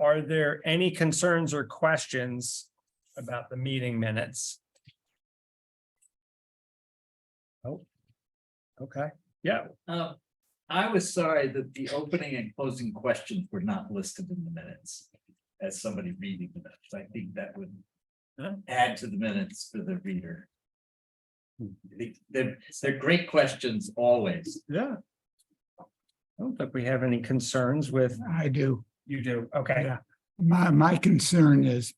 Are there any concerns or questions about the meeting minutes? Oh, okay, yeah, I was sorry that the opening and closing questions were not listed in the minutes. As somebody reading the minutes, I think that would add to the minutes for the reader. They're great questions always. yeah. I don't think we have any concerns with, I do. you do, okay. Yeah. My concern is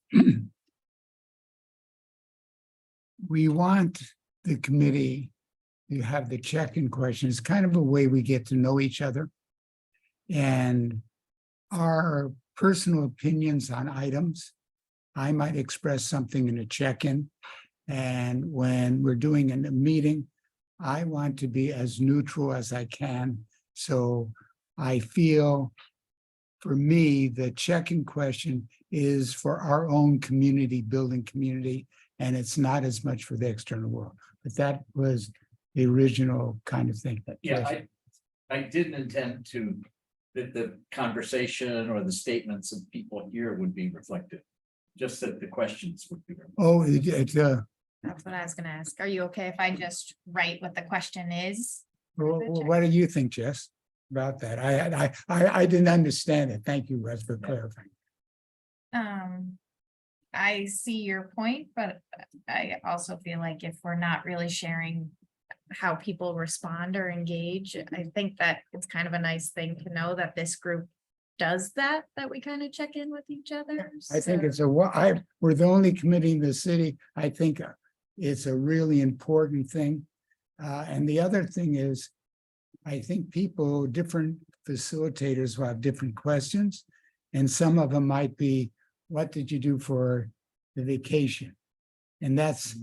we want the committee to have the check-in questions, kind of a way we get to know each other. And our personal opinions on items, I might express something in a check-in. And when we're doing a meeting, I want to be as neutral as I can. So I feel, for me, the check-in question is for our own community, building community, and it's not as much for the external world. But that was the original kind of thing. Yeah, I didn't intend to, that the conversation or the statements of people here would be reflected. Just that the questions would be. Oh, That's what I was gonna ask. Are you okay if I just write what the question is? what do you think, Jess, about that? I didn't understand it. Thank you, Russ, for clarifying. I see your point, but I also feel like if we're not really sharing how people respond or engage, I think that it's kind of a nice thing to know that this group does that we kind of check in with each other. I think So- we're the only committee in the city. I think it's a really important thing. And the other thing is, I think different facilitators will have different questions. And some of them might be, what did you do for the vacation? And that's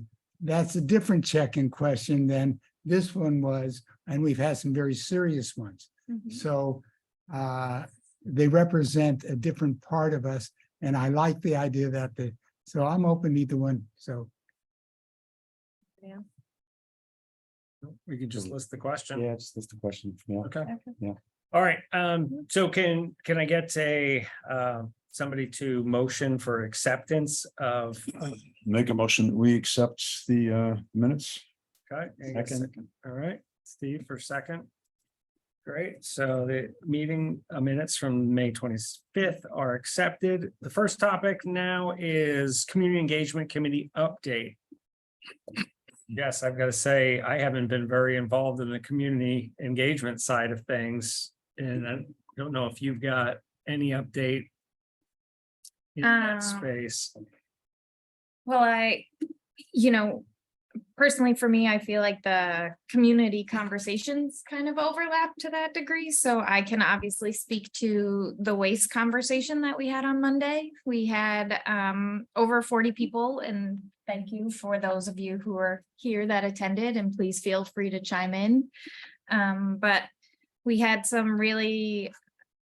a different check-in question than this one was, and we've had some very serious ones. Mhm. So they represent a different part of us, and I like the idea that so I'm open to either one, so. We could just list the question. Yeah, just list the question. Yeah. Okay. Yeah. All right, so can I get somebody to motion for acceptance of, Make a motion. We accept the minutes. okay? can I get a Second. All right, Steve for second. Great, so the meeting minutes from May 25th are accepted. The first topic now is Community Engagement Committee update. Yes, I've got to say, I haven't been very involved in the community engagement side of things. And I don't know if you've got any update in that space. Well, personally, for me, I feel like the community conversations kind of overlap to that degree. So I can obviously speak to the waste conversation that we had on Monday. We had over 40 people, and thank you for those of you who are here that attended, and please feel free to chime in. But we had some really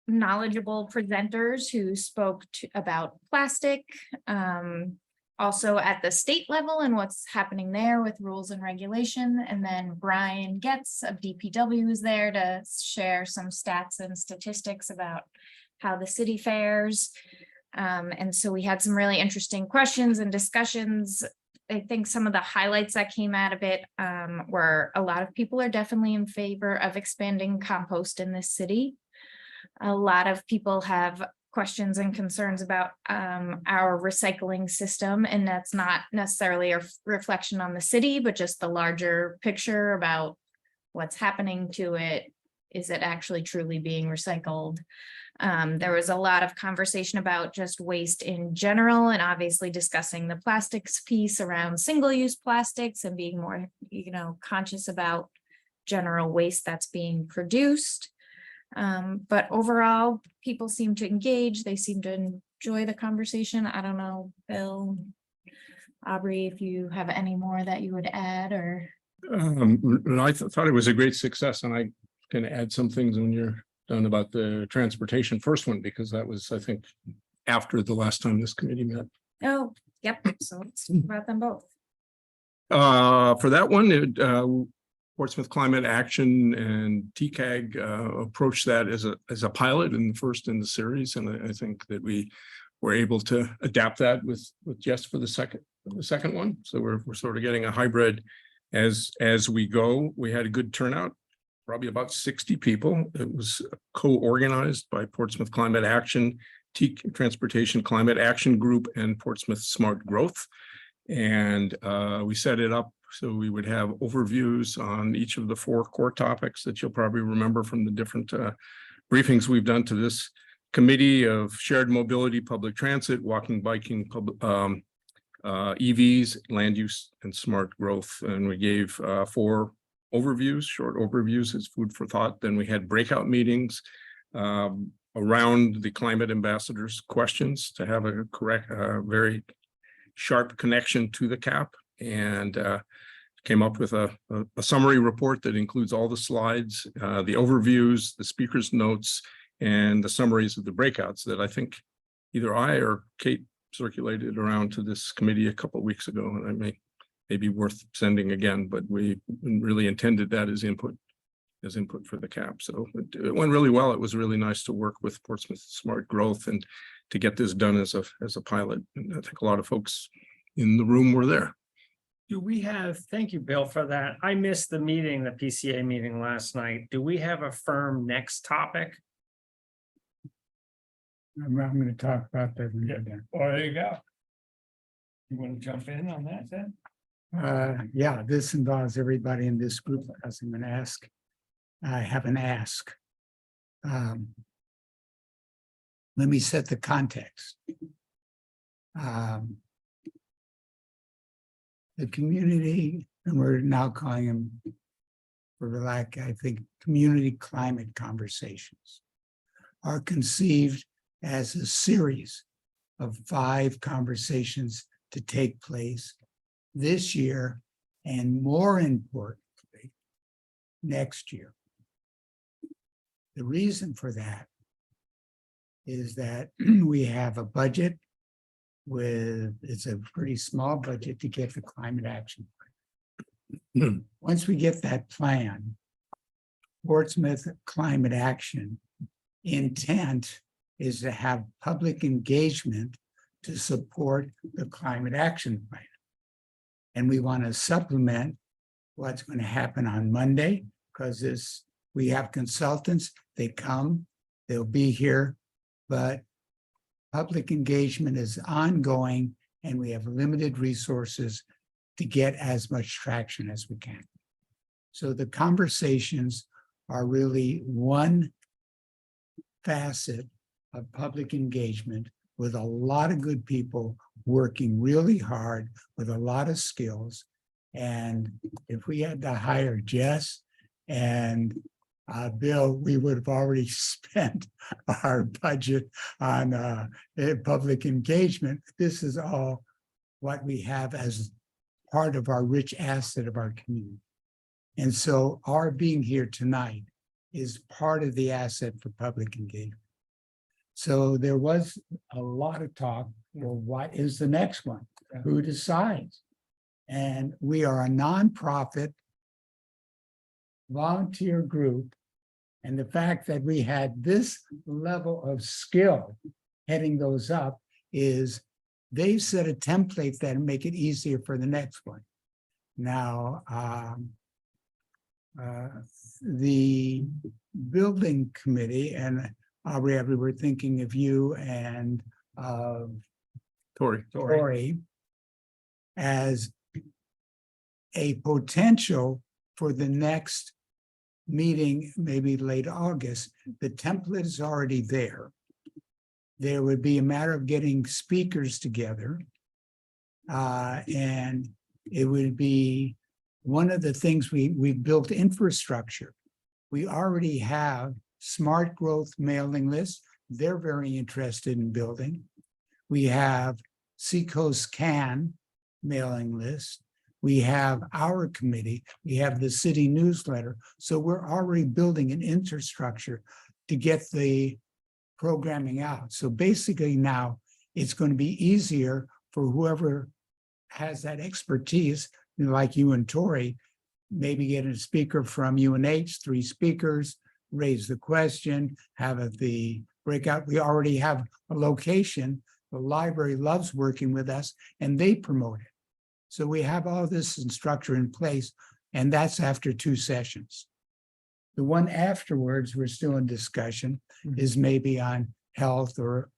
knowledgeable presenters who spoke about plastic, also at the state level and what's happening there with rules and regulation. And then Brian Getz of DPW is there to share some stats and statistics about how the city fares. And so we had some really interesting questions and discussions. I think some of the highlights that came out of it were a lot of people are definitely in favor of expanding compost in this city. A lot of people have questions and concerns about our recycling system, and that's not necessarily a reflection on the city, but just the larger picture about what's happening to it. Is it actually truly being recycled? There was a lot of conversation about just waste in general, and obviously discussing the plastics piece around single-use plastics and being more, conscious about general waste that's being produced. But overall, people seem to engage. They seem to enjoy the conversation. I don't know, Bill, Aubrey, if you have any more that you would add or. I thought it was a great success, and I can add some things when you're done about the transportation first one, because that was, I think, after the last time this committee met. Oh, yep. So let's talk about them both. For that one, Portsmouth Climate Action and TCAG approached that as a pilot in the first in the series, and I think that we were able to adapt that with Jess for the second one. So we're sort of getting a hybrid as we go. We had a good turnout, probably about 60 people. It was co-organized by Portsmouth Climate Action, Transportation Climate Action Group, and Portsmouth Smart Growth. And we set it up so we would have overviews on each of the 4 core topics that you'll probably remember from the different briefings we've done to this committee of shared mobility, public transit, walking, biking, EVs, land use, and smart growth. And we gave 4 overviews, short overviews as food for thought. Then we had breakout meetings around the climate ambassadors' questions to have a correct, very sharp connection to the CAP, and came up with a summary report that includes all the slides, the overviews, the speakers' notes, and the summaries of the breakouts that I think either I or Kate circulated around to this committee a couple of weeks ago, and I may be worth sending again, but we really intended that as input for the CAP. So it went really well. It was really nice to work with Portsmouth Smart Growth and to get this done as a pilot. And I think a lot of folks in the room were there. Do we have, thank you, Bill, for that. I missed the meeting, the PCA meeting last night. Do we have a firm next topic? I'm going to talk about that when we're done. Oh, there you go. You want to jump in on that then? Yeah, this involves everybody in this group. As I'm going to ask, I have an ask. Let me set the context. The community, and we're now calling them, for lack, I think, community climate conversations, are conceived as a series of 5 conversations to take place this year, and more importantly, next year. The reason for that is that we have a budget it's a pretty small budget to get the climate action plan. Once we get that plan, Portsmouth Climate Action intent is to have public engagement to support the climate action plan. And we want to supplement what's going to happen on Monday, because we have consultants, they come, they'll be here, but public engagement is ongoing and we have limited resources to get as much traction as we can. So the conversations are really one facet of public engagement with a lot of good people working really hard with a lot of skills. And if we had to hire Jess and Bill, we would have already spent our budget on public engagement. This is all what we have as part of our rich asset of our community. And so our being here tonight is part of the asset for public engagement. So there was a lot of talk, well, what is the next one? Who decides? And we are a nonprofit volunteer group. And the fact that we had this level of skill heading those up is they've set a template that will make it easier for the next one. Now, the building committee, and Aubrey, we were thinking of you and Tori as a potential for the next meeting, maybe late August. The template is already there. There would be a matter of getting speakers together. And it would be one of the things we built infrastructure. We already have Smart Growth mailing lists. They're very interested in building. We have Seacoast Can mailing list. We have our committee, we have the city newsletter. So we're already building an infrastructure to get the programming out. So basically now it's going to be easier for whoever has that expertise, like you and Tori, maybe get a speaker from UNH, 3 speakers, raise the question, have the breakout. We already have a location. The library loves working with us and they promote it. So we have all this structure in place, and that's after 2 sessions. The one afterwards, we're still in discussion, is maybe on health or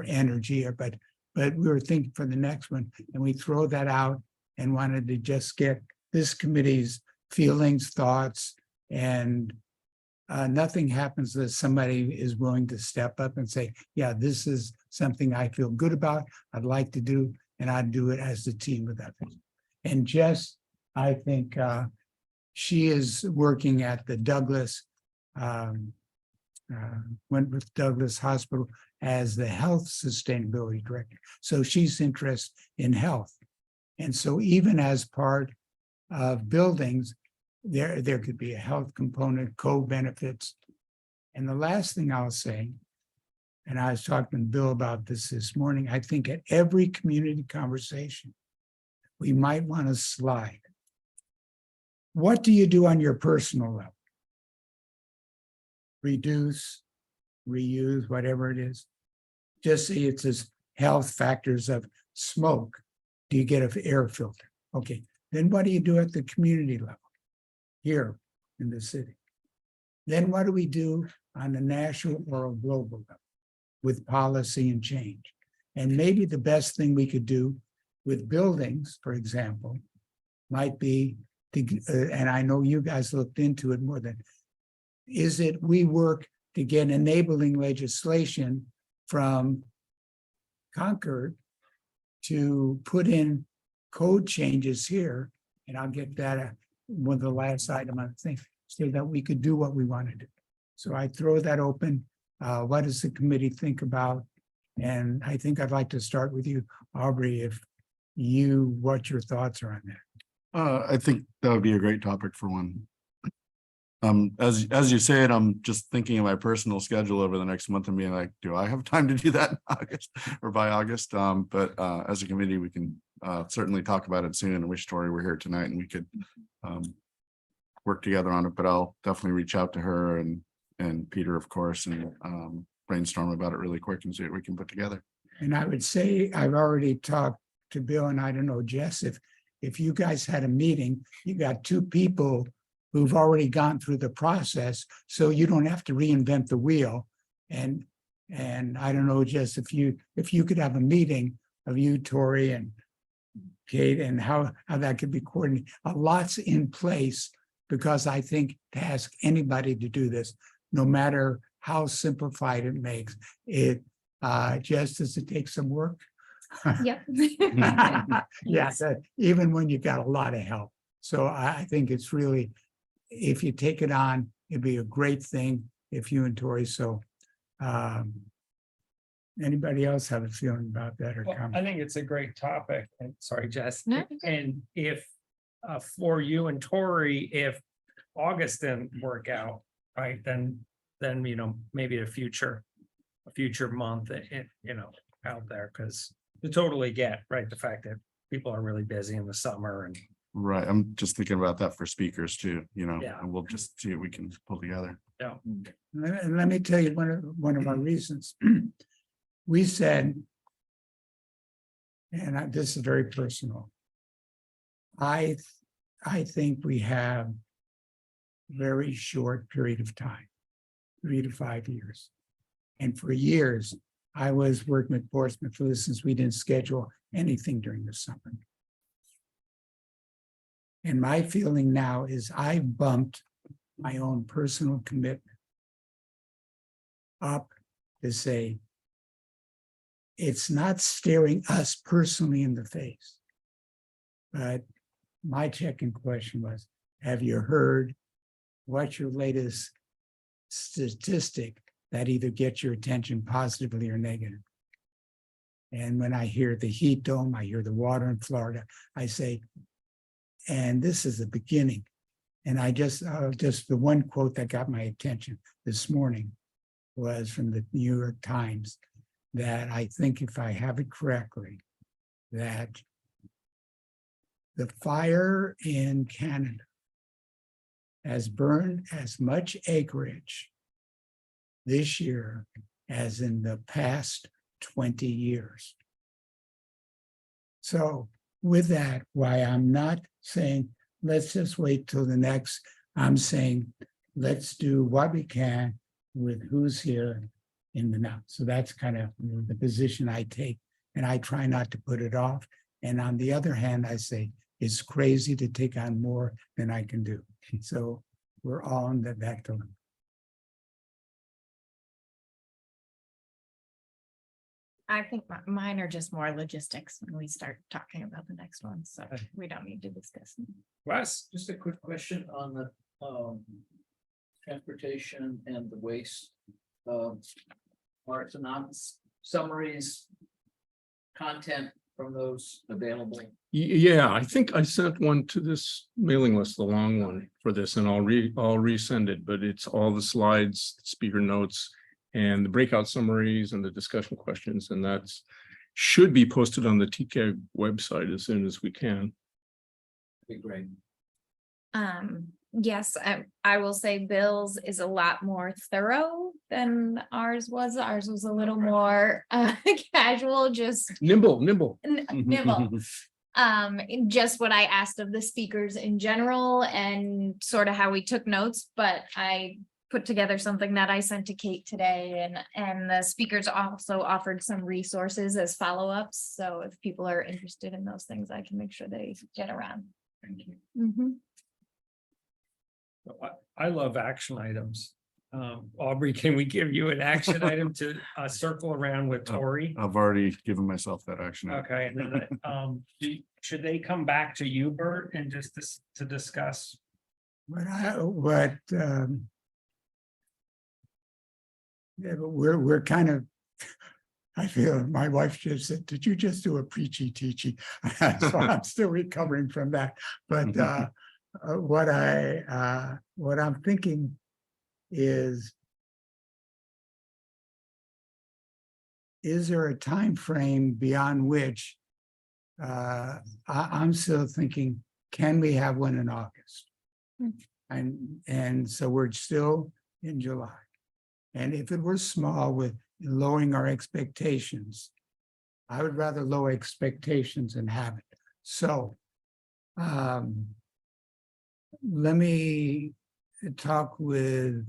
energy, but we were thinking for the next one, and we throw that out and wanted to just get this committee's feelings, thoughts, and nothing happens that somebody is willing to step up and say, yeah, this is something I feel good about, I'd like to do, and I'd do it as a team with others. And Jess, I think she is working at the Douglas, Wentworth Douglas Hospital as the health sustainability director. So she's interested in health. And so even as part of buildings, there could be a health component, co-benefits. And the last thing I'll say, and I was talking to Bill about this morning, I think at every community conversation, we might want to slide. What do you do on your personal level? Reduce, reuse, whatever it is. Just say it's as health factors of smoke. Do you get an air filter? Okay, then what do you do at the community level? Here in the city. Then what do we do on the national or a global level with policy and change? And maybe the best thing we could do with buildings, for example, might be to, and I know you guys looked into it more than, is it we work to get enabling legislation from Concord to put in code changes here, and I'll get that with the last item on the thing, so that we could do what we want to do. So I throw that open. What does the committee think about? And I think I'd like to start with you, Aubrey, what your thoughts are on that. I think that would be a great topic for one. As you say it, I'm just thinking of my personal schedule over the next month and being like, do I have time to do that in August or by August? But as a committee, we can certainly talk about it soon. And wish Tori were here tonight and we could work together on it. But I'll definitely reach out to her and Peter, of course, and brainstorm about it really quick and see what we can put together. And I would say I've already talked to Bill, and I don't know, Jess, if you guys had a meeting, you got 2 people who've already gone through the process, so you don't have to reinvent the wheel. And I don't know, Jess, if you could have a meeting of you, Tori, and Kate, and how that could be coordinated. A lot's in place, because I think to ask anybody to do this, no matter how simplified it makes it, Jess, does it take some work? Yep. Yes, even when you got a lot of help. So I think it's really, if you take it on, it'd be a great thing if you and Tori, so anybody else have a feeling about that or Well, comment? I think it's a great topic, and sorry, Jess. No. And if for you and Tori, if August didn't work out, right, then maybe a future month, out there, because you totally get, right, the fact that people are really busy in the summer and. Right. I'm just thinking about that for speakers too, Yeah. and we'll just see what we can pull together. Yeah. And let me tell you one of our reasons. We said, and this is very personal. I think we have very short period of time, 3 to 5 years. And for years, I was working with Portsmouth since we didn't schedule anything during the summer. And my feeling now is I bumped my own personal commitment up to say, it's not staring us personally in the face. But my check-in question was, have you heard what's your latest statistic that either gets your attention positively or negative? And when I hear the heat dome, I hear the water in Florida, I say, and this is the beginning. And I just the one quote that got my attention this morning was from the New York Times, that I think, if I have it correctly, that the fire in Canada has burned as much acreage this year as in the past 20 years. So with that, why I'm not saying, let's just wait till the next, I'm saying, let's do what we can with who's here in the now. So that's kind of the position I take, and I try not to put it off. And on the other hand, I say, it's crazy to take on more than I can do. So we're all on that dilemma. I think mine are just more logistics when we start talking about the next one, so we don't need to discuss them. Wes, Just a quick question on the transportation and the waste. Are synopsis summaries, content from those available? Yeah, I think I sent one to this mailing list, the long one for this, and I'll resend it, but it's all the slides, speaker notes, and the breakout summaries and the discussion questions, and that's should be posted on the TCAG website as soon as we can. Okay, great. Yes, I will say Bill's is a lot more thorough than ours was. Ours was a little more casual, just Nimble. nibble. Just what I asked of the speakers in general and sort of how we took notes, but I put together something that I sent to Kate today, and the speakers also offered some resources as follow-ups. So if people are interested in those things, I can make sure they get around. Thank you. Mhm. I love action items. Aubrey, can we give you an action item to circle around with Tori? I've already given myself that action. Okay, and then, should they come back to you, Bert, and just to discuss? Yeah, but we're kind of, I feel my wife just said, did you just do a preachy teachy? So I'm still recovering from that. But what I'm thinking is there a time frame beyond which I'm still thinking, can we have one in August? And so we're still in July. And if it were small with lowering our expectations, I would rather lower expectations and have it. So let me talk with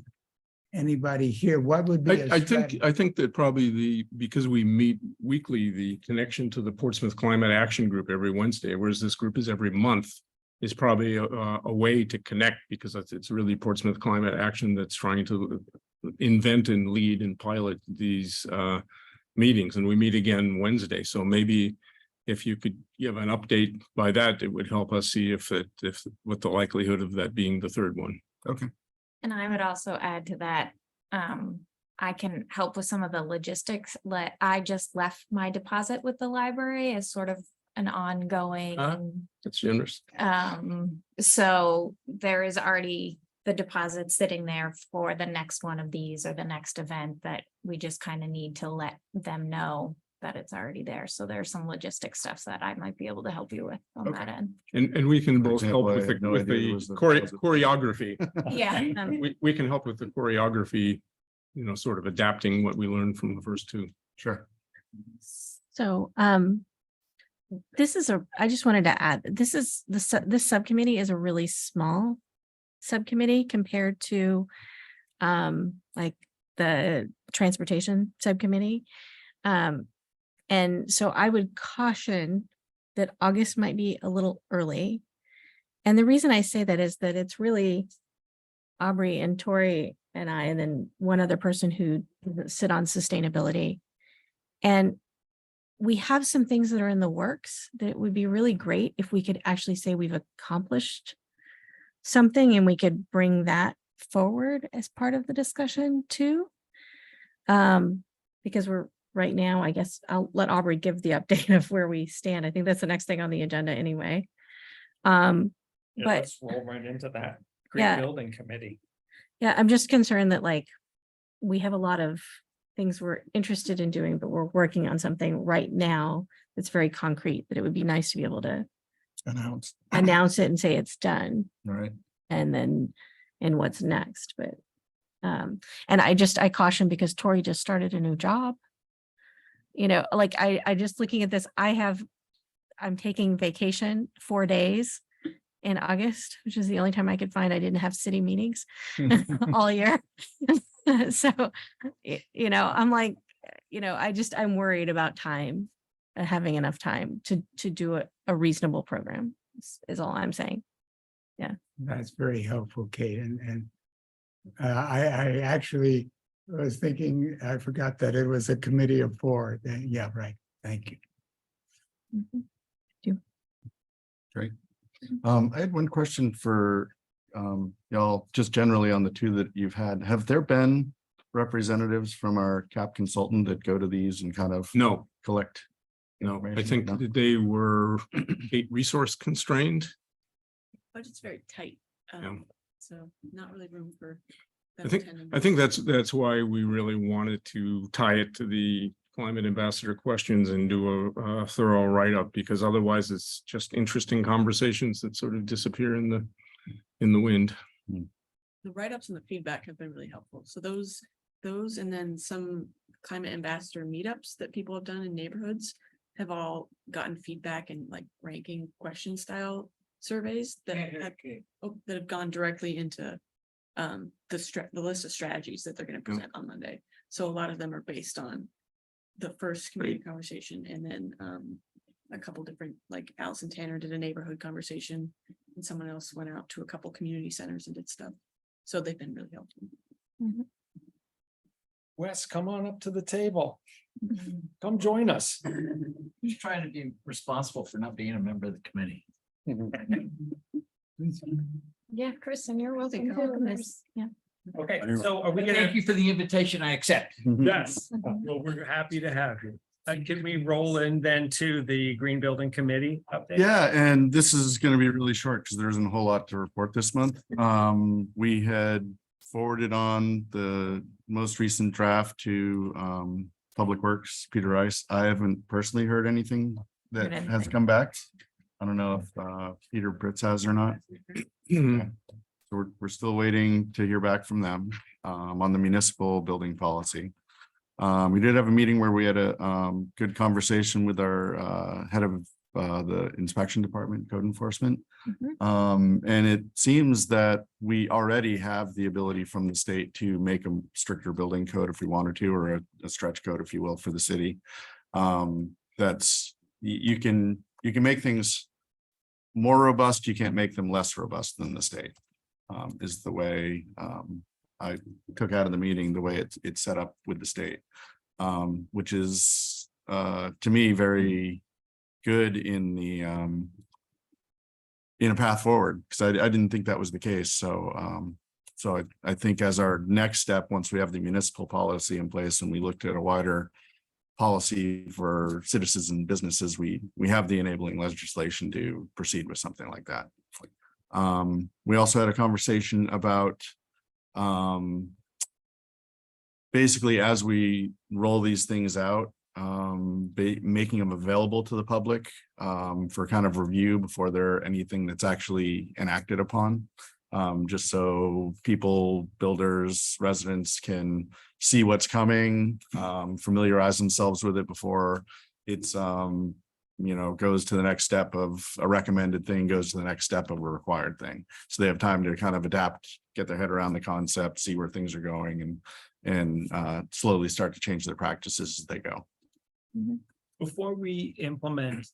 anybody here. What would be? I think that probably because we meet weekly, the connection to the Portsmouth Climate Action Group every Wednesday, whereas this group is every month, is probably a way to connect, because it's really Portsmouth Climate Action that's trying to invent and lead and pilot these meetings, and we meet again Wednesday. So maybe if you could give an update by that, it would help us see if what the likelihood of that being the third one. Okay. And I would also add to that, I can help with some of the logistics. I just left my deposit with the library as sort of an ongoing. That's generous. So there is already the deposit sitting there for the next one of these or the next event that we just kind of need to let them know that it's already there. So there's some logistic stuff that I might be able to help you with on that end. And we can both help example, I with had no idea there was the choreography. Yeah. We can help with the choreography, sort of adapting what we learned from the first two. Sure. So, I just wanted to add, this subcommittee is a really small subcommittee compared to, like the transportation subcommittee. And so I would caution that August might be a little early. And the reason I say that is that it's really Aubrey and Tori and I, and then one other person who sit on sustainability. And we have some things that are in the works that it would be really great if we could actually say we've accomplished something, and we could bring that forward as part of the discussion too. Because we're right now, I guess I'll let Aubrey give the update of where we stand. I think that's the next thing on the agenda anyway. Yeah, But- let's roll right into that. Green Yeah. Building Committee. Yeah, I'm just concerned that like we have a lot of things we're interested in doing, but we're working on something right now that's very concrete, that it would be nice to be able to Announced. announce it and say it's done. All right. And then and what's next, but and I caution because Tori just started a new job. You know, like I just looking at this, I'm taking vacation 4 days in August, which is the only time I could find I didn't have city meetings all year. So, you know, I'm like, you know, I'm worried about time, having enough time to do a reasonable program is all I'm saying. That's very helpful, Kate, and I actually was thinking, I forgot that it was a committee of 4. Yeah, right. Thank you. Mhm. I had one question for y'all, just generally on the 2 that you've had. Have there been representatives from our CAP consultant that go to these and kind of No, collect? no, I information? think No? that they were resource constrained. Budget's very tight, Yeah. so not really room for. I think that's why we really wanted to tie it to the climate ambassador questions and do a thorough write-up, because otherwise it's just interesting conversations that sort of disappear in the wind. The write-ups and the feedback have been really helpful. So those and then some climate ambassador meetups that people have done in neighborhoods have all gotten feedback and like ranking question style surveys that have gone directly into the list of strategies that they're going to present on Monday. So a lot of them are based on the first community conversation, and then a couple different, like Allison Tanner did a neighborhood conversation, and someone else went out to a couple community centers and did stuff. So they've been really helpful. Wes, come on up to the table. Come join us. Who's trying to be responsible for not being a member of the committee? Yeah, Kristen, you're welcome. Come on, to. Chris. Yeah. Okay, so are we Thank gonna? you for the invitation. I accept. Yes, well, we're happy to have you. Can we roll in then to the Green Building Committee update? Yeah, and this is gonna be really short because there isn't a whole lot to report this month. We had forwarded on the most recent draft to Public Works, Peter Rice. I haven't personally heard anything that Heard has anything. come back. I don't know if Peter Britz has or not. So we're still waiting to hear back from them on the municipal building policy. We did have a meeting where we had a good conversation with our head of the inspection department, code enforcement. And it seems that we already have the ability from the state to make a stricter building code if we wanted to, or a stretch code, if you will, for the city. That's, you can make things more robust. You can't make them less robust than the state, is the way I took out of the meeting, the way it's set up with the state, which is to me very good in the in a path forward, because I didn't think that was the case. So I think as our next step, once we have the municipal policy in place and we looked at a wider policy for citizens and businesses, we have the enabling legislation to proceed with something like that. We also had a conversation about basically, as we roll these things out, making them available to the public for kind of review before they're anything that's actually enacted upon. Just so people, builders, residents can see what's coming, familiarize themselves with it before it's goes to the next step of a recommended thing, goes to the next step of a required thing. So they have time to kind of adapt, get their head around the concept, see where things are going, and slowly start to change their practices as they go. Before we implement,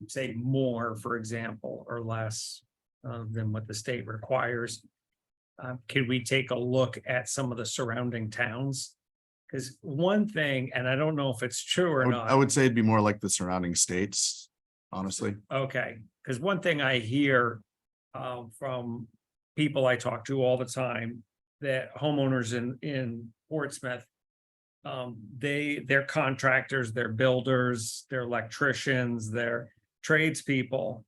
say more, for example, or less than what the state requires, could we take a look at some of the surrounding towns? Because one thing, and I don't know if it's true or not. I would say it'd be more like the surrounding states, honestly. Okay, because one thing I hear from people I talk to all the time, that homeowners in Portsmouth, they're contractors, they're builders, they're electricians, they're tradespeople.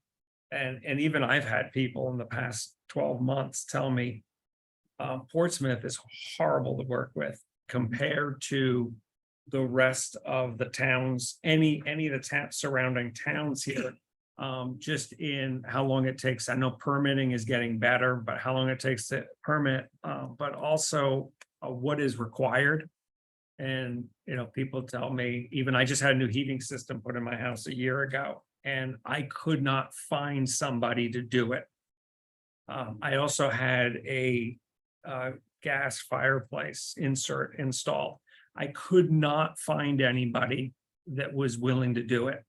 And even I've had people in the past 12 months tell me Portsmouth is horrible to work with compared to the rest of the towns, any of the surrounding towns here. just in how long it takes. I know permitting is getting better, but how long it takes to permit, but also what is required. And, you know, people tell me, even I just had a new heating system put in my house a year ago, and I could not find somebody to do it. I also had a gas fireplace insert installed. I could not find anybody that was willing to do it,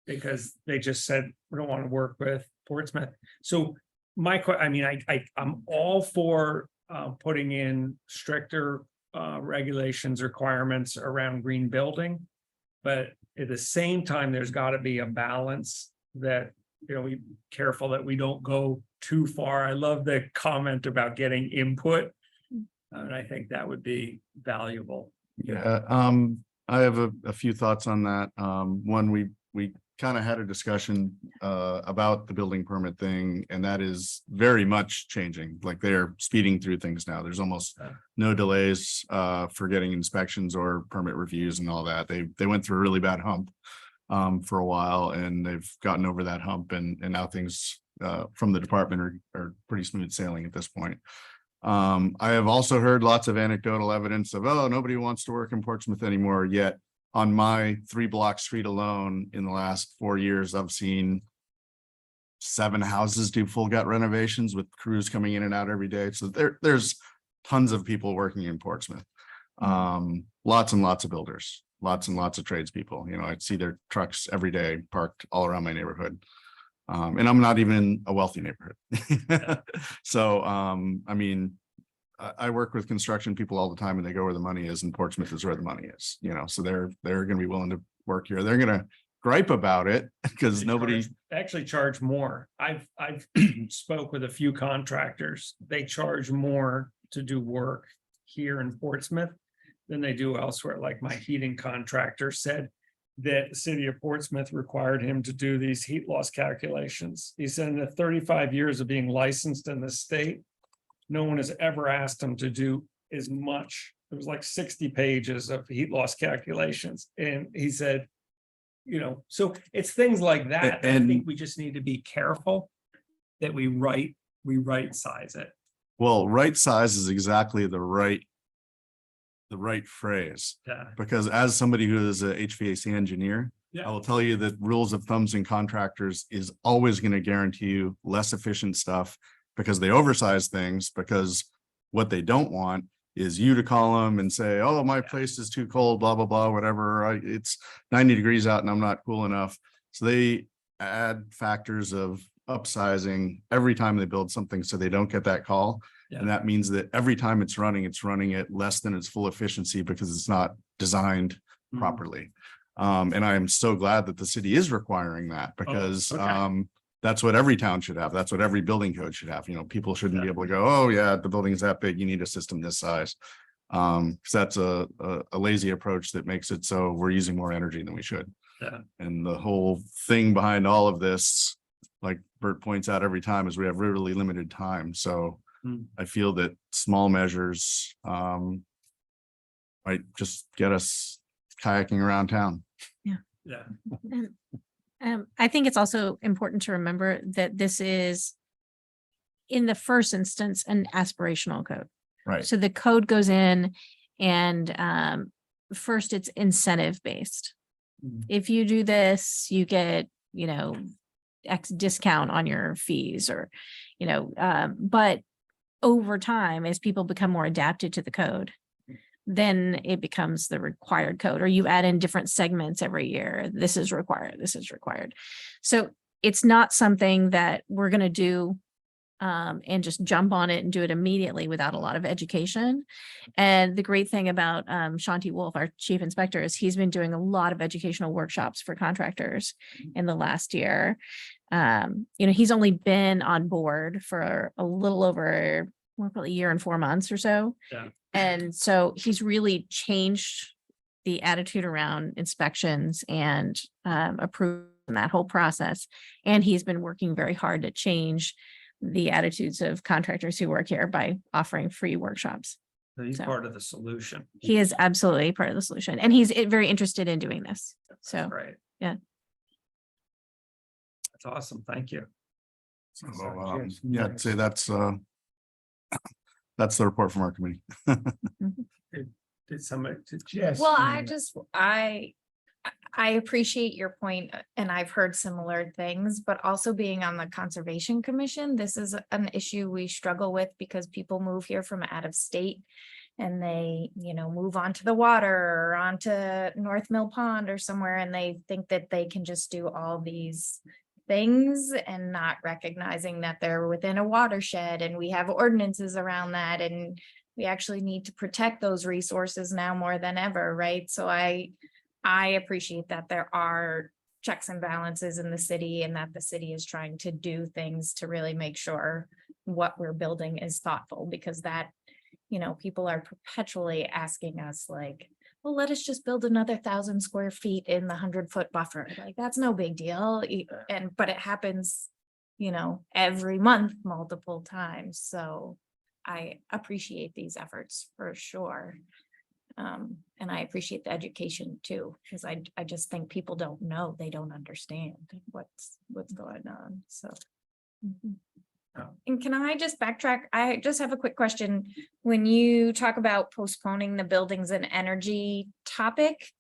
because they just said, we don't want to work with Portsmouth. So I mean, I'm all for putting in stricter regulations, requirements around green building. But at the same time, there's got to be a balance that, you know, we careful that we don't go too far. I love the comment about getting input. And I think that would be valuable. Yeah, I have a few thoughts on that. One, we kind of had a discussion about the building permit thing, and that is very much changing. Like, they're speeding through things now. There's almost no delays for getting inspections or permit reviews and all that. They went through a really bad hump for a while, and they've gotten over that hump, and now things from the department are pretty smooth sailing at this point. I have also heard lots of anecdotal evidence of, oh, nobody wants to work in Portsmouth anymore, yet on my 3-block street alone, in the last 4 years, I've seen 7 houses do full gut renovations with crews coming in and out every day. So there's tons of people working in Portsmouth. Lots and lots of builders, lots and lots of tradespeople. You know, I'd see their trucks every day parked all around my neighborhood. And I'm not even in a wealthy neighborhood. So, I mean, I work with construction people all the time, and they go where the money is, and Portsmouth is where the money is, you know, so they're going to be willing to work here. They're going to gripe about it because nobody Actually charge more. I've spoke with a few contractors. They charge more to do work here in Portsmouth than they do elsewhere. Like, my heating contractor said that the city of Portsmouth required him to do these heat loss calculations. He said in the 35 years of being licensed in the state, no one has ever asked him to do as much. It was like 60 pages of heat loss calculations. And he said, you know, so it's things like that. I think we just need to be careful that we right size it. well, right size is exactly the right phrase. Yeah. Because as somebody who is a HVAC engineer, I will tell you that rules of thumbs and contractors is always going to guarantee you less efficient stuff, because they oversize things, because what they don't want is you to call them and say, oh, my place is too cold, blah, blah, blah, whatever. It's 90 degrees out and I'm not cool enough. So they add factors of upsizing every time they build something, so they don't get that call. Yeah. And that means that every time it's running at less than its full efficiency, because it's not designed properly. And I am so glad that the city is requiring that, because okay. That's what every town should have. That's what every building code should have. You know, people shouldn't be able to go, oh yeah, the building is that big, you need a system this size. Because that's a lazy approach that makes it so we're using more energy than we should. Yeah. And the whole thing behind all of this, like Bert points out every time, is we have really limited time. So I feel that small measures might just get us kayaking around town. Yeah. I think it's also important to remember that this is, in the first instance, an aspirational code. Right. So the code goes in, and first it's incentive based. If you do this, you get, you know, X discount on your fees, or, you know, but over time, as people become more adapted to the code, then it becomes the required code, or you add in different segments every year. This is required, this is required. So it's not something that we're going to do and just jump on it and do it immediately without a lot of education. And the great thing about Shanti Wolf, our chief inspector, is he's been doing a lot of educational workshops for contractors in the last year. You know, he's only been on board for a little over probably a year and 4 months or so. Yeah. And so he's really changed the attitude around inspections and approving that whole process. And he's been working very hard to change the attitudes of contractors who work here by offering free workshops. So he's So- part of the solution. He is absolutely part of the solution, and he's very interested in doing this. So, Right. yeah. That's awesome. Thank you. So, Sorry, yes, yeah, I'd yes. say that's the report from our committee. Did somebody, Yes. Well, I appreciate your point, and I've heard similar things, but also being on the Conservation Commission, this is an issue we struggle with because people move here from out of state. And they, move onto the water or onto North Mill Pond or somewhere, and they think that they can just do all these things and not recognizing that they're within a watershed and we have ordinances around that, and we actually need to protect those resources now more than ever, right? So I appreciate that there are checks and balances in the city and that the city is trying to do things to really make sure what we're building is thoughtful, because that, people are perpetually asking us like, well, let us just build another 1,000 square feet in the 100-foot buffer. Like, that's no big deal. But it happens, every month, multiple times. So I appreciate these efforts for sure. And I appreciate the education too, because I just think people don't know, they don't understand what's going on, so. Mhm. And can I just backtrack? I just have a quick question. When you talk about postponing the buildings and energy topic,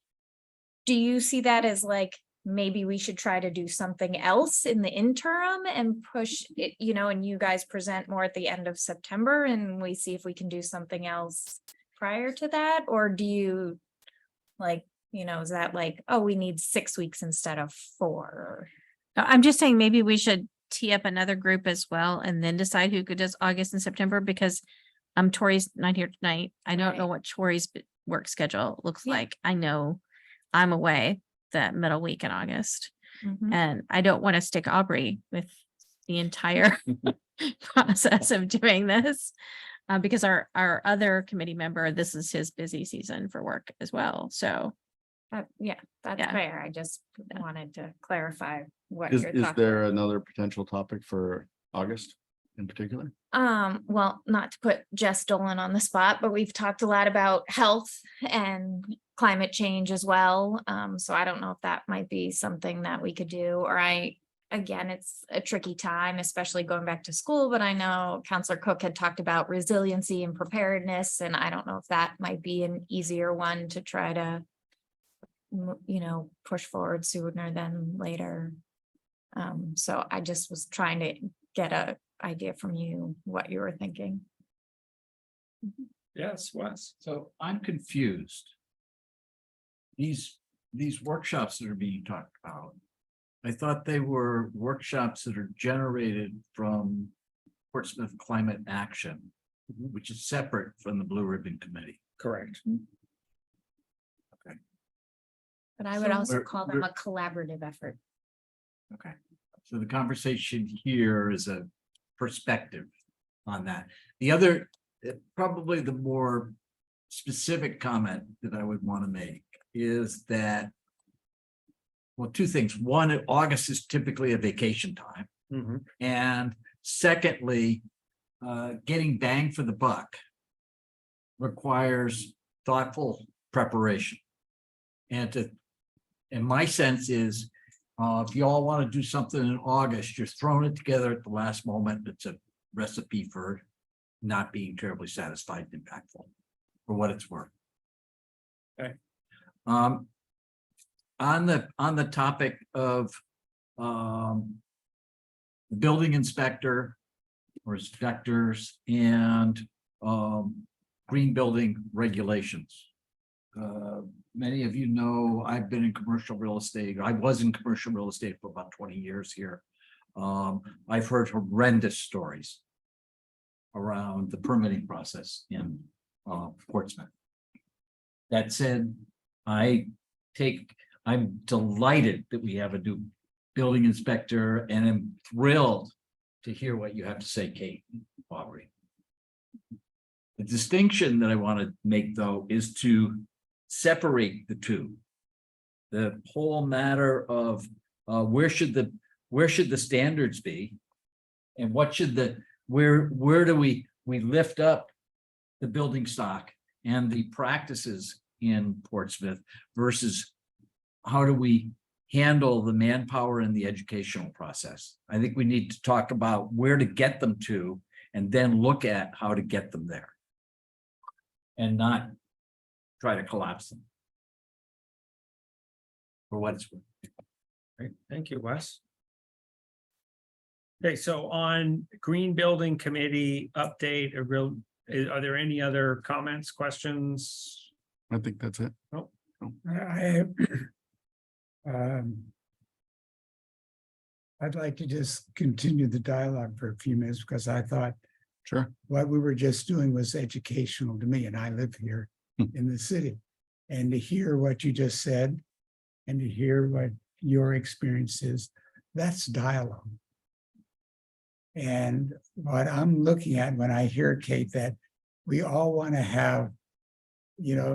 do you see that as like, maybe we should try to do something else in the interim and push it, and you guys present more at the end of September and we see if we can do something else prior to that? Or do you like, is that like, oh, we need 6 weeks instead of 4? I'm just saying maybe we should tee up another group as well and then decide who could does August and September, because Tori's not here tonight. I don't know Right. what Tori's work schedule looks Yeah. like. I know I'm away that middle week in August, Mhm. and I don't want to stick Aubrey with the entire process of doing this. Because our other committee member, this is his busy season for work as well. So Yeah, that's Yeah. fair. I just wanted to clarify what Is your is thoughts there were. another potential topic for August in particular? Well, not to put Jess Dolan on the spot, but we've talked a lot about health and climate change as well. So I don't know if that might be something that we could do, or again, it's a tricky time, especially going back to school, but I know Counselor Cook had talked about resiliency and preparedness, and I don't know if that might be an easier one to try to push forward sooner than later. So I just was trying to get a idea from you, what you were thinking. yes, Wes. So I'm confused. These workshops that are being talked about, I thought they were workshops that are generated from Portsmouth Climate Action, which is separate from the Blue Ribbon Committee. Correct. But I would So also we're- call them a collaborative effort. Okay, so the conversation here is a perspective on that. The other, probably the more specific comment that I would want to make is that, well, two things. One, August is typically a vacation time. Mhm. And secondly, getting bang for the buck requires thoughtful preparation. And my sense is, if you all want to do something in August, you're throwing it together at the last moment. It's a recipe for not being terribly satisfied and impactful for what it's worth. Okay. On the topic of the building inspector or inspectors and green building regulations. Many of you know, I've been in commercial real estate. I was in commercial real estate for about 20 years here. I've heard horrendous stories around the permitting process in Portsmouth. That said, I'm delighted that we have a new building inspector, and I'm thrilled to hear what you have to say, Kate, Aubrey. The distinction that I want to make, though, is to separate the two. The whole matter of where should the standards be, and what should where do we lift up the building stock and the practices in Portsmouth versus how do we handle the manpower and the educational process. I think we need to talk about where to get them to and then look at how to get them there. And not try to collapse them. For what it's worth. Great, thank you, Wes. Okay, so on Green Building Committee update, are there any other comments, questions? I think that's it. I, I'd like to just continue the dialogue for a few minutes because I thought Sure. what we were just doing was educational to me, and I live here in the city. And to hear what you just said and to hear what your experience is, that's dialogue. And what I'm looking at when I hear, Kate, that we all want to have,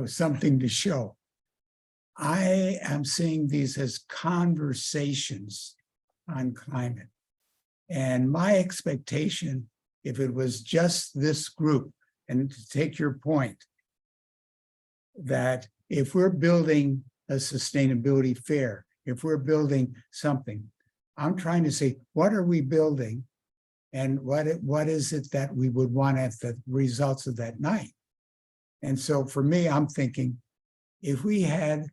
something to show. I am seeing these as conversations on climate. And my expectation, if it was just this group, and to take your point, that if we're building a sustainability fair, if we're building something, I'm trying to say, what are we building? And what is it that we would want at the results of that night? And so for me, I'm thinking, if we had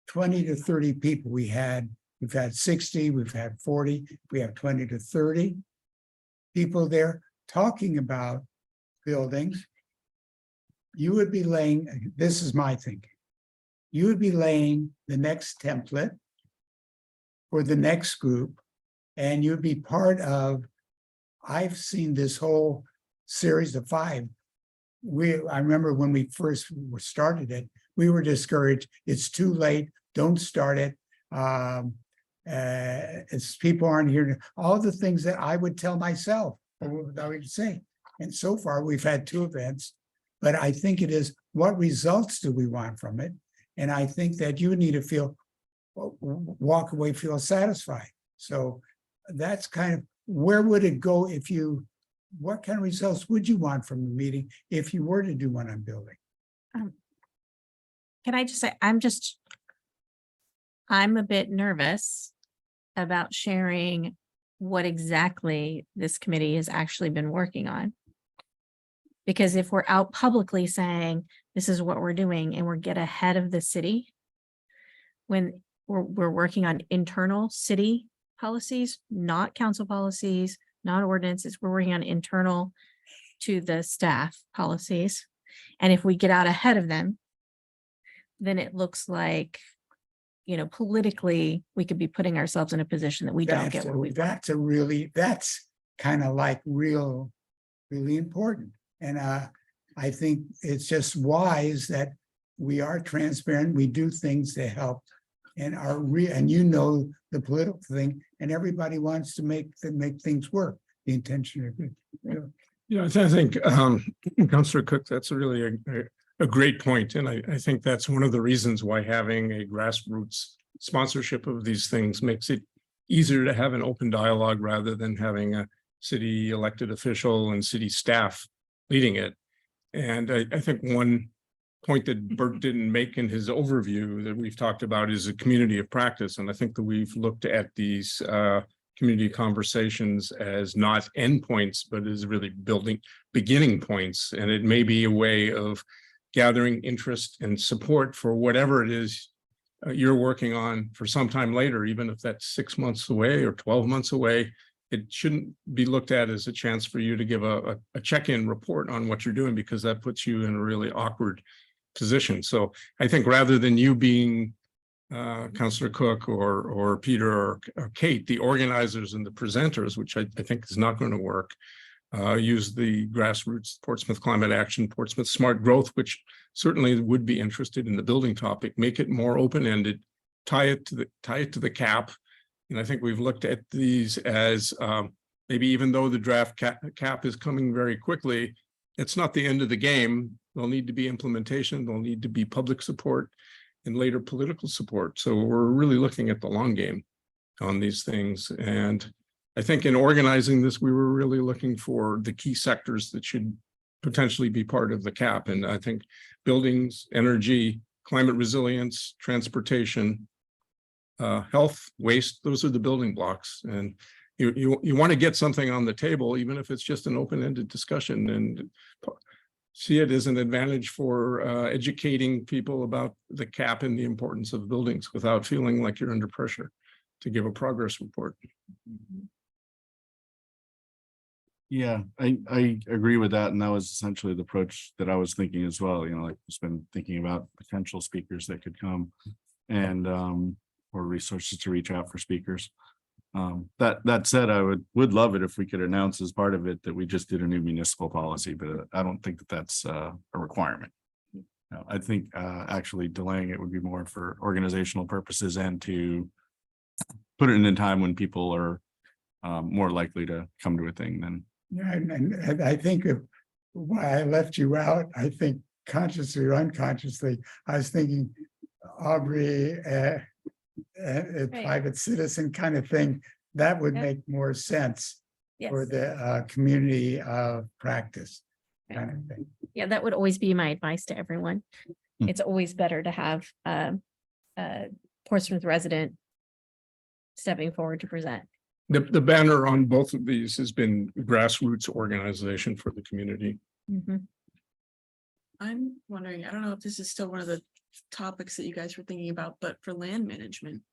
20 to 30 people, we've had 60, we've had 40, we have 20 to 30 people there talking about buildings, you would be laying, this is my thinking, you would be laying the next template for the next group, and you'd be part of, I've seen this whole series of 5. I remember when we first started it, we were discouraged. It's too late. Don't start it. It's people aren't here. All the things that I would tell myself, or what I would say. And so far, we've had 2 events, but I think it is, what results do we want from it? And I think that you need to walk away, feel satisfied. So that's kind of, where would it go if what kind of results would you want from the meeting if you were to do one on building? Can I just say, I'm a bit nervous about sharing what exactly this committee has actually been working on. Because if we're out publicly saying, this is what we're doing, and we're get ahead of the city, when we're working on internal city policies, not council policies, not ordinances, we're working on internal to the staff policies. And if we get out ahead of them, then it looks like, politically, we could be putting ourselves in a position that we don't get what we want. That's kind of like really important. And I think it's just wise that we are transparent, we do things to help, and the political thing, and everybody wants to make things work. The intention of it. Yeah, I think, Councillor Cook, that's really a great point. And I think that's one of the reasons why having a grassroots sponsorship of these things makes it easier to have an open dialogue rather than having a city elected official and city staff leading it. And I think one point that Bert didn't make in his overview that we've talked about is a community of practice. And I think that we've looked at these community conversations as not endpoints, but as really beginning points. And it may be a way of gathering interest and support for whatever it is you're working on for some time later, even if that's 6 months away or 12 months away. It shouldn't be looked at as a chance for you to give a check-in report on what you're doing, because that puts you in a really awkward position. So I think rather than you being Councillor Cook or Peter or Kate, the organizers and the presenters, which I think is not going to work, use the grassroots Portsmouth Climate Action, Portsmouth Smart Growth, which certainly would be interested in the building topic, make it more open-ended, tie it to the cap. And I think we've looked at these as maybe even though the draft cap is coming very quickly, it's not the end of the game. There'll need to be implementation, there'll need to be public support and later political support. So we're really looking at the long game on these things. And I think in organizing this, we were really looking for the key sectors that should potentially be part of the cap. And I think buildings, energy, climate resilience, transportation, health, waste, those are the building blocks. And you want to get something on the table, even if it's just an open-ended discussion, and see it as an advantage for educating people about the cap and the importance of buildings without feeling like you're under pressure to give a progress report. Yeah, I agree with that. And that was essentially the approach that I was thinking as well, like just been thinking about potential speakers that could come and or resources to reach out for speakers. That said, I would love it if we could announce as part of it that we just did a new municipal policy, but I don't think that that's a requirement. No, I think actually delaying it would be more for organizational purposes and to put it in a time when people are more likely to come to a thing than. Yeah, and I think of why I left you out, I think consciously or unconsciously, I was thinking Aubrey, a private citizen kind of thing, that would Yeah. make more sense Yes. for the community of practice kind of thing. Yeah, that would always be my advice to everyone. Hmm. It's always better to have Portsmouth resident stepping forward to present. The banner on both of these has been grassroots organization for the community. Mhm. I'm wondering, I don't know if this is still one of the topics that you guys were thinking about, but for land management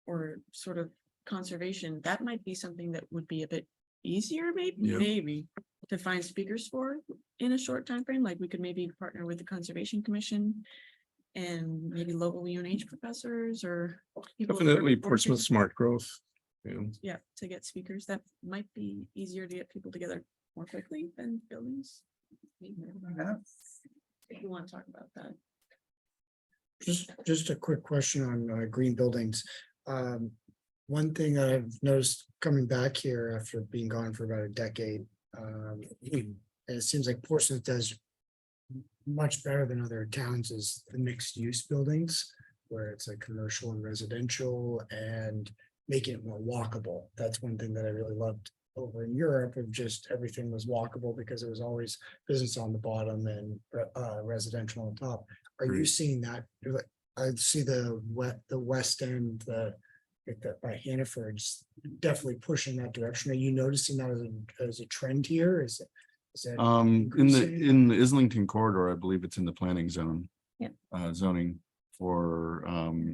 or sort of conservation, that might be something that would be a bit easier, Yeah. maybe to find speakers for in a short time frame. Like we could maybe partner with the Conservation Commission and maybe local UNH professors or people who are Definitely working- Portsmouth Smart Growth. Yeah, to get speakers, that might be easier to get people together more quickly than buildings. Maybe. Yeah. If you want to talk about that. Just a quick question on green buildings. One thing I've noticed coming back here after being gone for about a decade, and it seems like Portsmouth does much better than other towns is the mixed use buildings, where it's like commercial and residential and making it more walkable. That's one thing that I really loved over in Europe, of just everything was walkable because it was always business on the bottom and residential on top. Are you Agreed. seeing that? I see the west end, by Hannaford's definitely pushing that direction. Are you noticing that as a trend here? Is that increasing? In the Islington corridor, I believe it's in the planning zone. Yep. Zoning for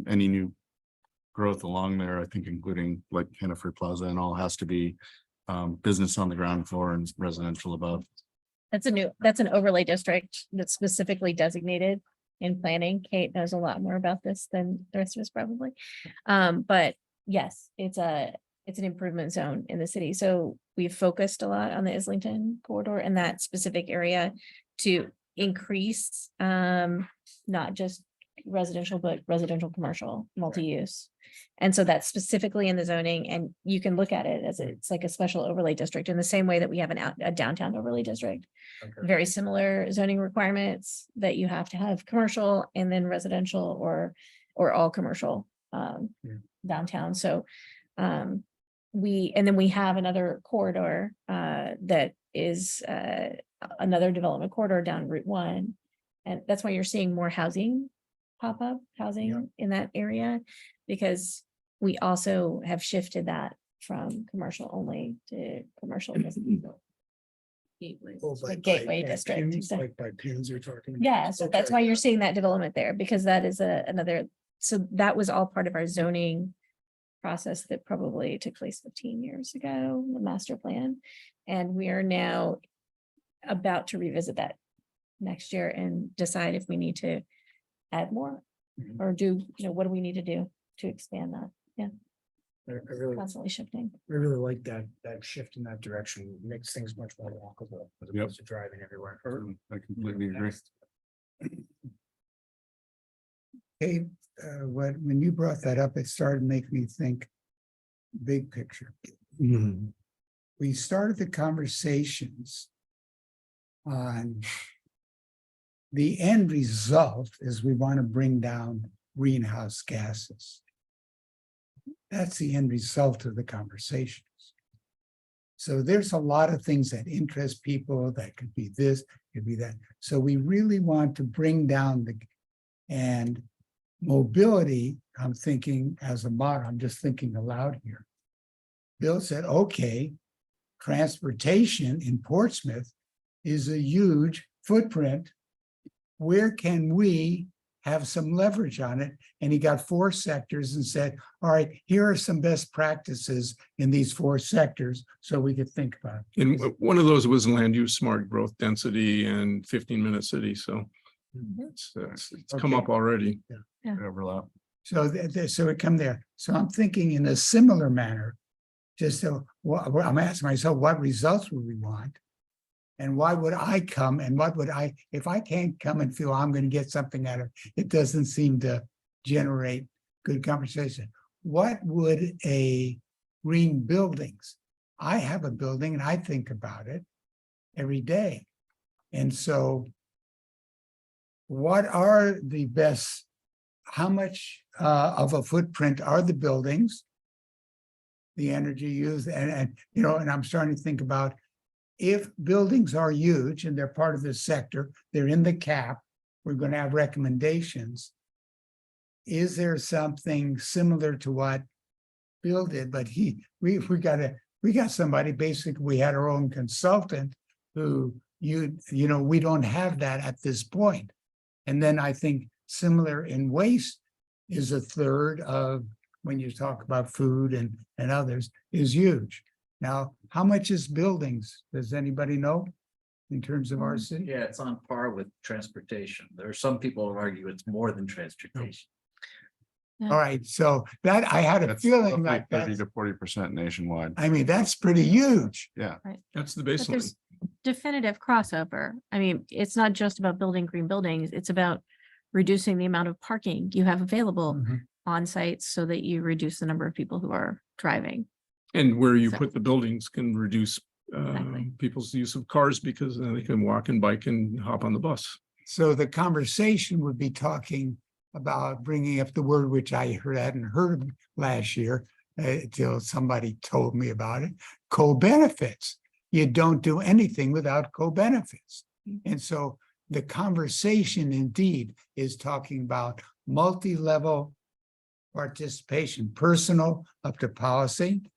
any new growth along there, I think including like Hannaford Plaza and all has to be business on the ground floor and residential above. That's an overlay district that's specifically designated in planning. Kate knows a lot more about this than the rest of us probably. But yes, it's an improvement zone in the city. So we've focused a lot on the Islington corridor and that specific area to increase not just residential, but residential, commercial, multi-use. And so that's specifically in the zoning, and you can look at it as it's like a special overlay district in the same way that we have a downtown overlay district. Very similar zoning requirements that you have to have commercial and then residential or all commercial downtown. So and then we have another corridor that is another development corridor down Route 1. And that's why you're seeing more housing pop up, housing in that area, because we also have shifted that from commercial only to commercial residential. Like gateway by district, Pins, so- like by Pins you're talking about? Yeah, so that's Okay. why you're seeing that development there, because that is another, so that was all part of our zoning process that probably took place 15 years ago, the master plan. And we are now about to revisit that next year and decide if we need to add more Mhm. or do, what do we need to do to expand that? I really Constantly shifting. like that shift in that direction. It makes things much more walkable as Yep. opposed to driving everywhere. I completely agree. Hey, when you brought that up, it started to make me think big picture. We started the conversations on the end result is we want to bring down greenhouse gases. That's the end result of the conversations. So there's a lot of things that interest people, that could be this, could be that. So we really want to bring down and mobility, I'm thinking as a model, I'm just thinking aloud here. Bill said, okay, transportation in Portsmouth is a huge footprint. Where can we have some leverage on it? And he got 4 sectors and said, all right, here are some best practices in these 4 sectors, so we could think about it. And one of those was land use, smart growth density and 15-minute city. So it's come Okay. up already. Overlap. So so it come there. So I'm thinking in a similar manner, just so, I'm asking myself, what results would we want? And why would I come and what would I, if I can't come and feel I'm going to get something out of it, it doesn't seem to generate good conversation. What would a green buildings? I have a building and I think about it every day. And so what are the best, how much of a footprint are the buildings? The energy used and you know, and I'm starting to think about if buildings are huge and they're part of this sector, they're in the cap, we're going to have recommendations. Is there something similar to what Bill did? But we got somebody, basically, we had our own consultant who you know, we don't have that at this point. And then I think similar in waste is a third of when you talk about food and others is huge. Now, how much is buildings? Does anybody know in terms of our city? Yeah, it's on par with transportation. There are some people who argue it's more than transportation. All right, so that I had a That's feeling roughly like 30 that. to 40% nationwide. I mean, that's pretty huge. That's the But baseline. there's definitive crossover. I mean, it's not just about building green buildings, it's about reducing the amount of parking you have available Mhm. on sites so that you reduce the number of people who are driving. And where you So- put the buildings can reduce Exactly. people's use of cars because they can walk and bike and hop on the bus. So the conversation would be talking about bringing up the word which I hadn't heard of last year till somebody told me about it, co-benefits. You don't do anything without co-benefits. And so the conversation indeed is talking about multi-level participation, personal up to policy.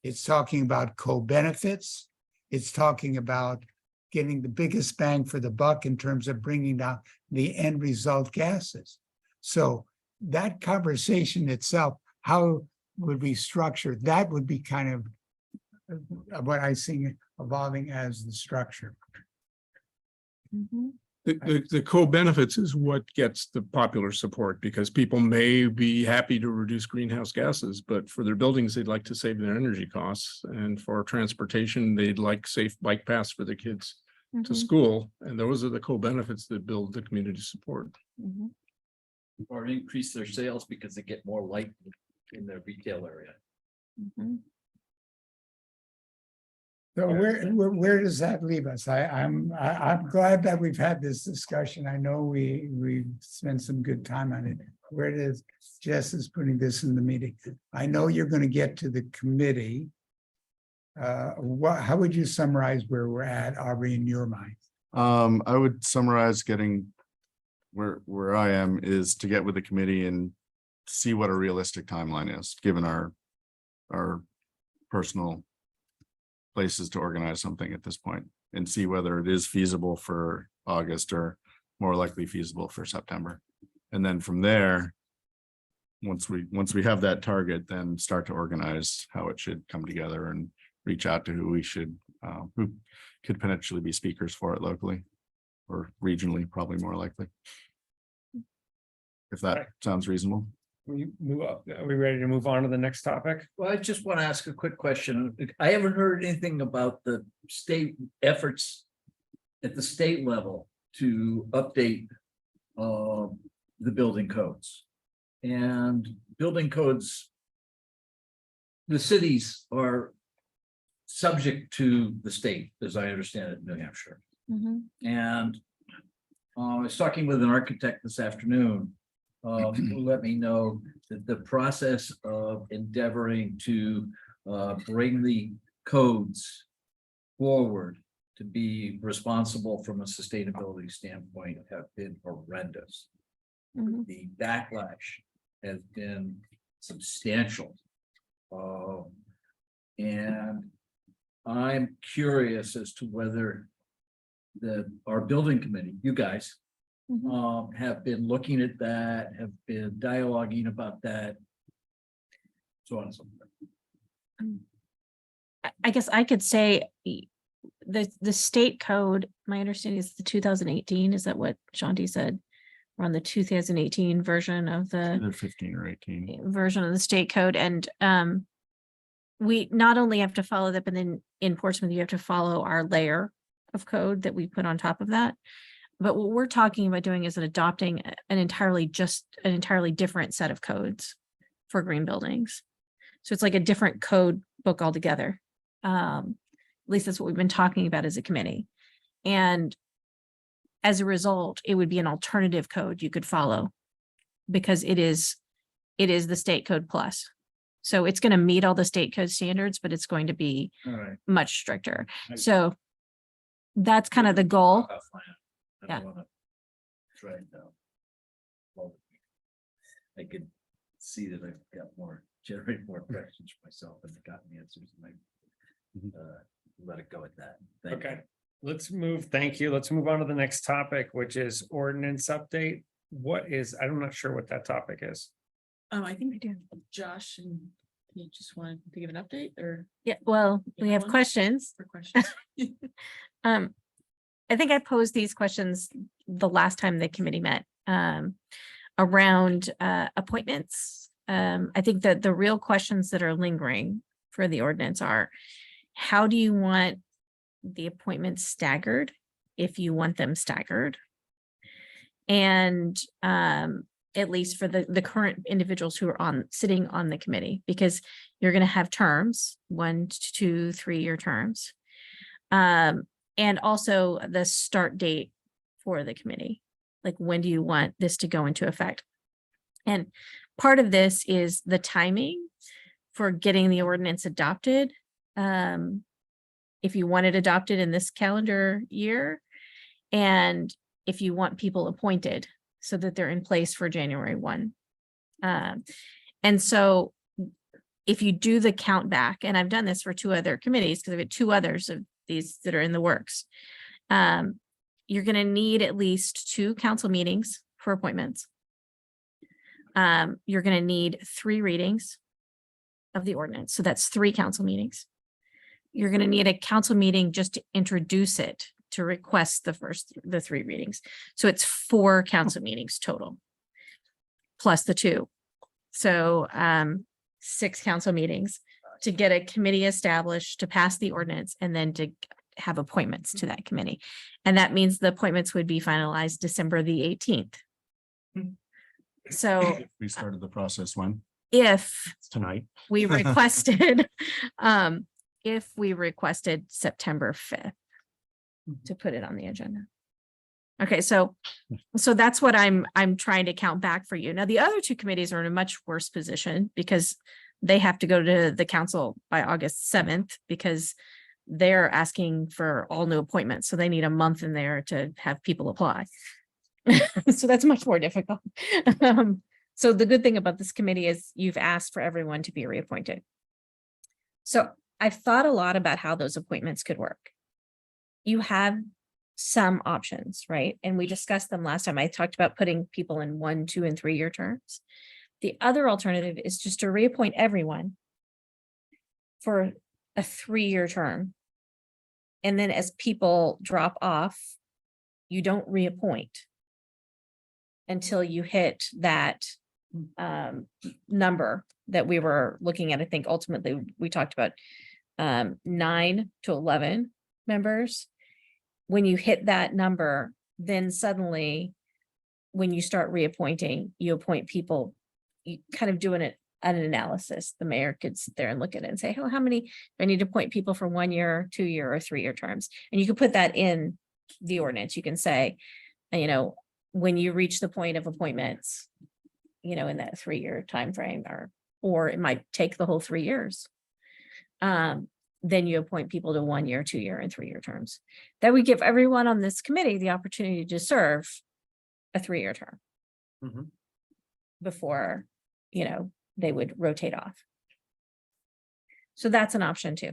It's talking about co-benefits. It's talking about getting the biggest bang for the buck in terms of bringing down the end result gases. So that conversation itself, how would we structure? That would be kind of what I see evolving as the structure. Mhm. The co-benefits is what gets the popular support because people may be happy to reduce greenhouse gases, but for their buildings, they'd like to save their energy costs. And for transportation, they'd like safe bike paths for their kids to Mhm. school. And those are the co-benefits that build the community support. Mhm. Or increase their sales because they get more light in their retail area. Mhm. So where does that leave us? I'm glad that we've had this discussion. I know we spent some good time on it. Where does Jess is putting this in the meeting? I know you're going to get to the committee. How would you summarize where we're at, Aubrey, in your mind? I would summarize getting where I am is to get with the committee and see what a realistic timeline is, given our personal places to organize something at this point and see whether it is feasible for August or more likely feasible for September. And then from there, once we have that target, then start to organize how it should come together and reach out to who could potentially be speakers for it locally or regionally, probably more likely. If that sounds reasonable. We move up. Are we ready to move on to the next topic? Well, I just want to ask a quick question. I haven't heard anything about the state efforts at the state level to update the building codes. And building codes, the cities are subject to the state, as I understand it, in New Hampshire. Mhm. And I was talking with an architect this afternoon who let me know that the process of endeavoring to bring the codes forward to be responsible from a sustainability standpoint have been horrendous. Mhm. the backlash has been substantial. And I'm curious as to whether our building committee, you guys, Mhm. have been looking at that, have been dialoguing about that. So on and so forth. I guess I could say the state code, my understanding is the 2018, is that what Shanti said? We're on the 2018 version of the Either 15 or 18. version of the state code, and we not only have to follow that, but then in Portsmouth, you have to follow our layer of code that we put on top of that. But what we're talking about doing is adopting an entirely different set of codes for green buildings. So it's like a different code book altogether. At least that's what we've been talking about as a committee. And as a result, it would be an alternative code you could follow because it is the state code plus. So it's going to meet all the state code standards, but it's going to be All right. much stricter. I- So that's kind of the goal. I Yeah. don't wanna try and, well, I could see that I've got generate more questions for myself and gotten answers and I, let it go at that. Thank you. Okay, thank you. Let's move on to the next topic, which is ordinance update. I'm not sure what that topic is. I think Josh and you just wanted to give an update or Yeah, well, we have Ellen? questions. for questions? I think I posed these questions the last time the committee met, around appointments. I think that the real questions that are lingering for the ordinance are, how do you want the appointments staggered, if you want them staggered? And at least for the current individuals who are sitting on the committee, because you're going to have terms, 1, 2, 3-year terms. And also the start date for the committee. Like, when do you want this to go into effect? And part of this is the timing for getting the ordinance adopted. If you want it adopted in this calendar year, and if you want people appointed so that they're in place for January 1. And so if you do the count back, and I've done this for 2 other committees, because I've got 2 others of these that are in the works. You're going to need at least 2 council meetings for appointments. You're going to need 3 readings of the ordinance. So that's 3 council meetings. You're going to need a council meeting just to introduce it, to request the 3 readings. So it's 4 council meetings total, plus the 2. So 6 council meetings to get a committee established, to pass the ordinance, and then to have appointments to that committee. And that means the appointments would be finalized December the 18th. So We started the process when? if Tonight. we requested September 5th to put it on the agenda. Okay, so that's what I'm trying to count back for you. Now, the other 2 committees are in a much worse position because they have to go to the council by August 7th because they're asking for all new appointments. So they need a month in there to have people apply. So that's much more difficult. So the good thing about this committee is you've asked for everyone to be reappointed. So I've thought a lot about how those appointments could work. You have some options, right? And we discussed them last time. I talked about putting people in 1, 2, and 3-year terms. The other alternative is just to reappoint everyone for a 3-year term. And then as people drop off, you don't reappoint until you hit that number that we were looking at. I think ultimately we talked about 9 to 11 members. When you hit that number, then suddenly when you start reappointing, you appoint people, you kind of doing an analysis. The mayor could sit there and look at it and say, oh, how many do I need to appoint people for 1-year, 2-year, or 3-year terms? And you could put that in the ordinance. You can say, when you reach the point of appointments, in that 3-year time frame, or it might take the whole 3 years. Then you appoint people to 1-year, 2-year, and 3-year terms. That would give everyone on this committee the opportunity to serve a 3-year term. Mhm. before, they would rotate off. So that's an option too.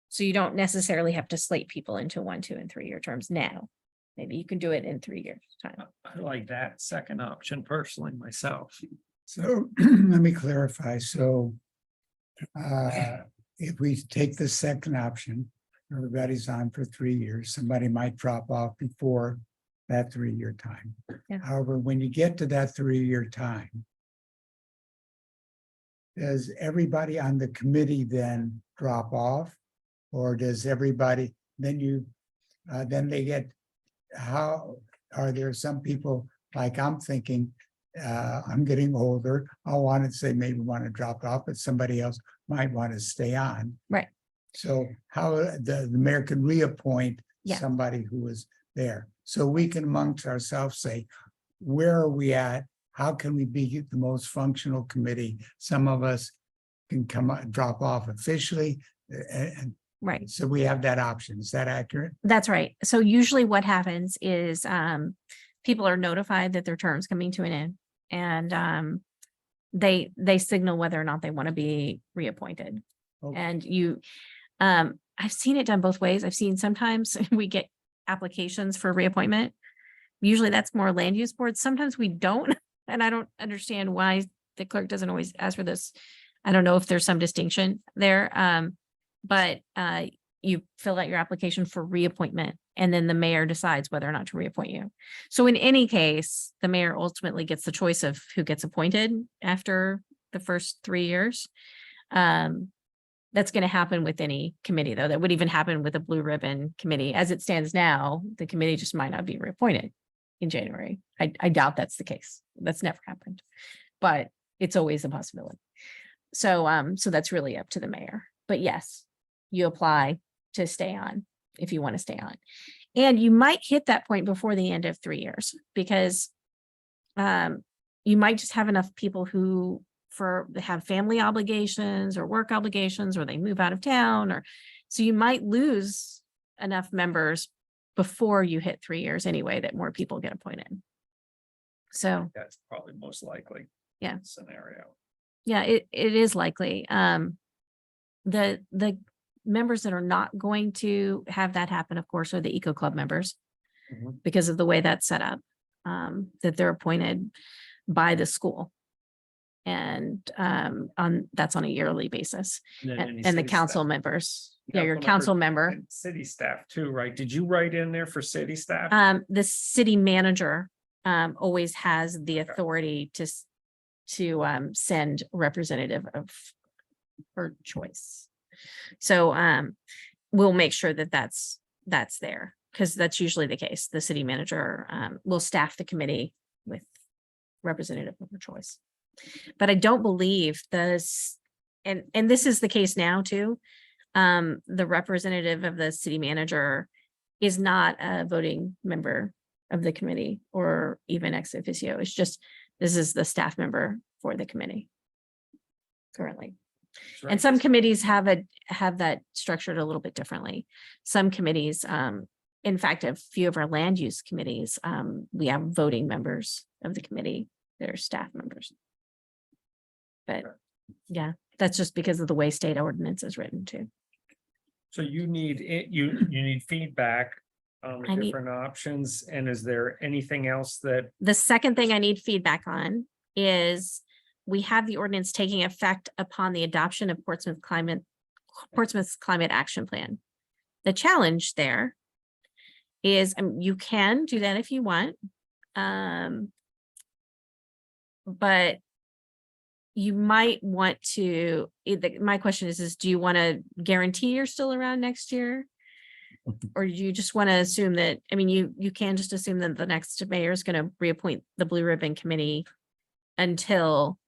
So you don't necessarily have to slate people into 1, 2, and 3 year terms now. Maybe you can do it in 3 years time. I like that second option personally myself. So let me clarify. So if we take the second option, everybody's on for 3 years, somebody might drop off before that 3 year time. Yeah. However, when you get to that 3 year time, does everybody on the committee then drop off? Or does everybody, then they get, how, are there some people, like I'm thinking, I'm getting older, I want to say maybe want to drop off, but somebody else might want to stay on. Right. So how the mayor can reappoint Yeah. somebody who was there. So we can amongst ourselves say, where are we at? How can we be the most functional committee? Some of us can drop off officially, and Right. so we have that option. Is that accurate? That's right. So usually what happens is people are notified that their term's coming to an end, and they signal whether or not they want to be reappointed. Okay. And I've seen it done both ways. I've seen sometimes we get applications for reappointment. Usually that's more land use boards. Sometimes we don't, and I don't understand why the clerk doesn't always ask for this. I don't know if there's some distinction there. But you fill out your application for reappointment, and then the mayor decides whether or not to reappoint you. So in any case, the mayor ultimately gets the choice of who gets appointed after the first 3 years. That's going to happen with any committee, though. That would even happen with a blue ribbon committee. As it stands now, the committee just might not be reappointed in January. I doubt that's the case. That's never happened, but it's always a possibility. So that's really up to the mayor. But yes, you apply to stay on if you want to stay on. And you might hit that point before the end of 3 years, because you might just have enough people who have family obligations or work obligations, or they move out of town, or so you might lose enough members before you hit 3 years anyway, that more people get appointed. So That's probably most likely. Yeah. Scenario. yeah, it is likely. The members that are not going to have that happen, of course, are the Eco Club members, Mhm. because of the way that's set up, that they're appointed by the school. And that's on a yearly basis. then any And the city council staff. members, yeah, your Council council member member. and City staff too, right? Did you write in there for city staff? The city manager always has the Okay. authority to send a representative of her choice. So we'll make sure that that's there, because that's usually the case. The city manager will staff the committee with representative of her choice. But I don't believe this, and this is the case now too. The representative of the city manager is not a voting member of the committee, or even ex officio. It's just, this is the staff member for the committee currently. That's right. And some committees have that structured a little bit differently. Some committees, in fact, a few of our land use committees, we have voting members of the committee that are staff members. But yeah, that's just because of the way state ordinance is written too. So you need it, you need feedback on the I need- different options. And is there anything else that, The second thing I need feedback on is we have the ordinance taking effect upon the adoption of Portsmouth's climate action plan. The challenge there is you can do that if you want. But you might want to, my question is do you want to guarantee you're still around next year? Or do you just want to assume that, I mean, you can just assume that the next mayor is going to reappoint the Blue Ribbon Committee until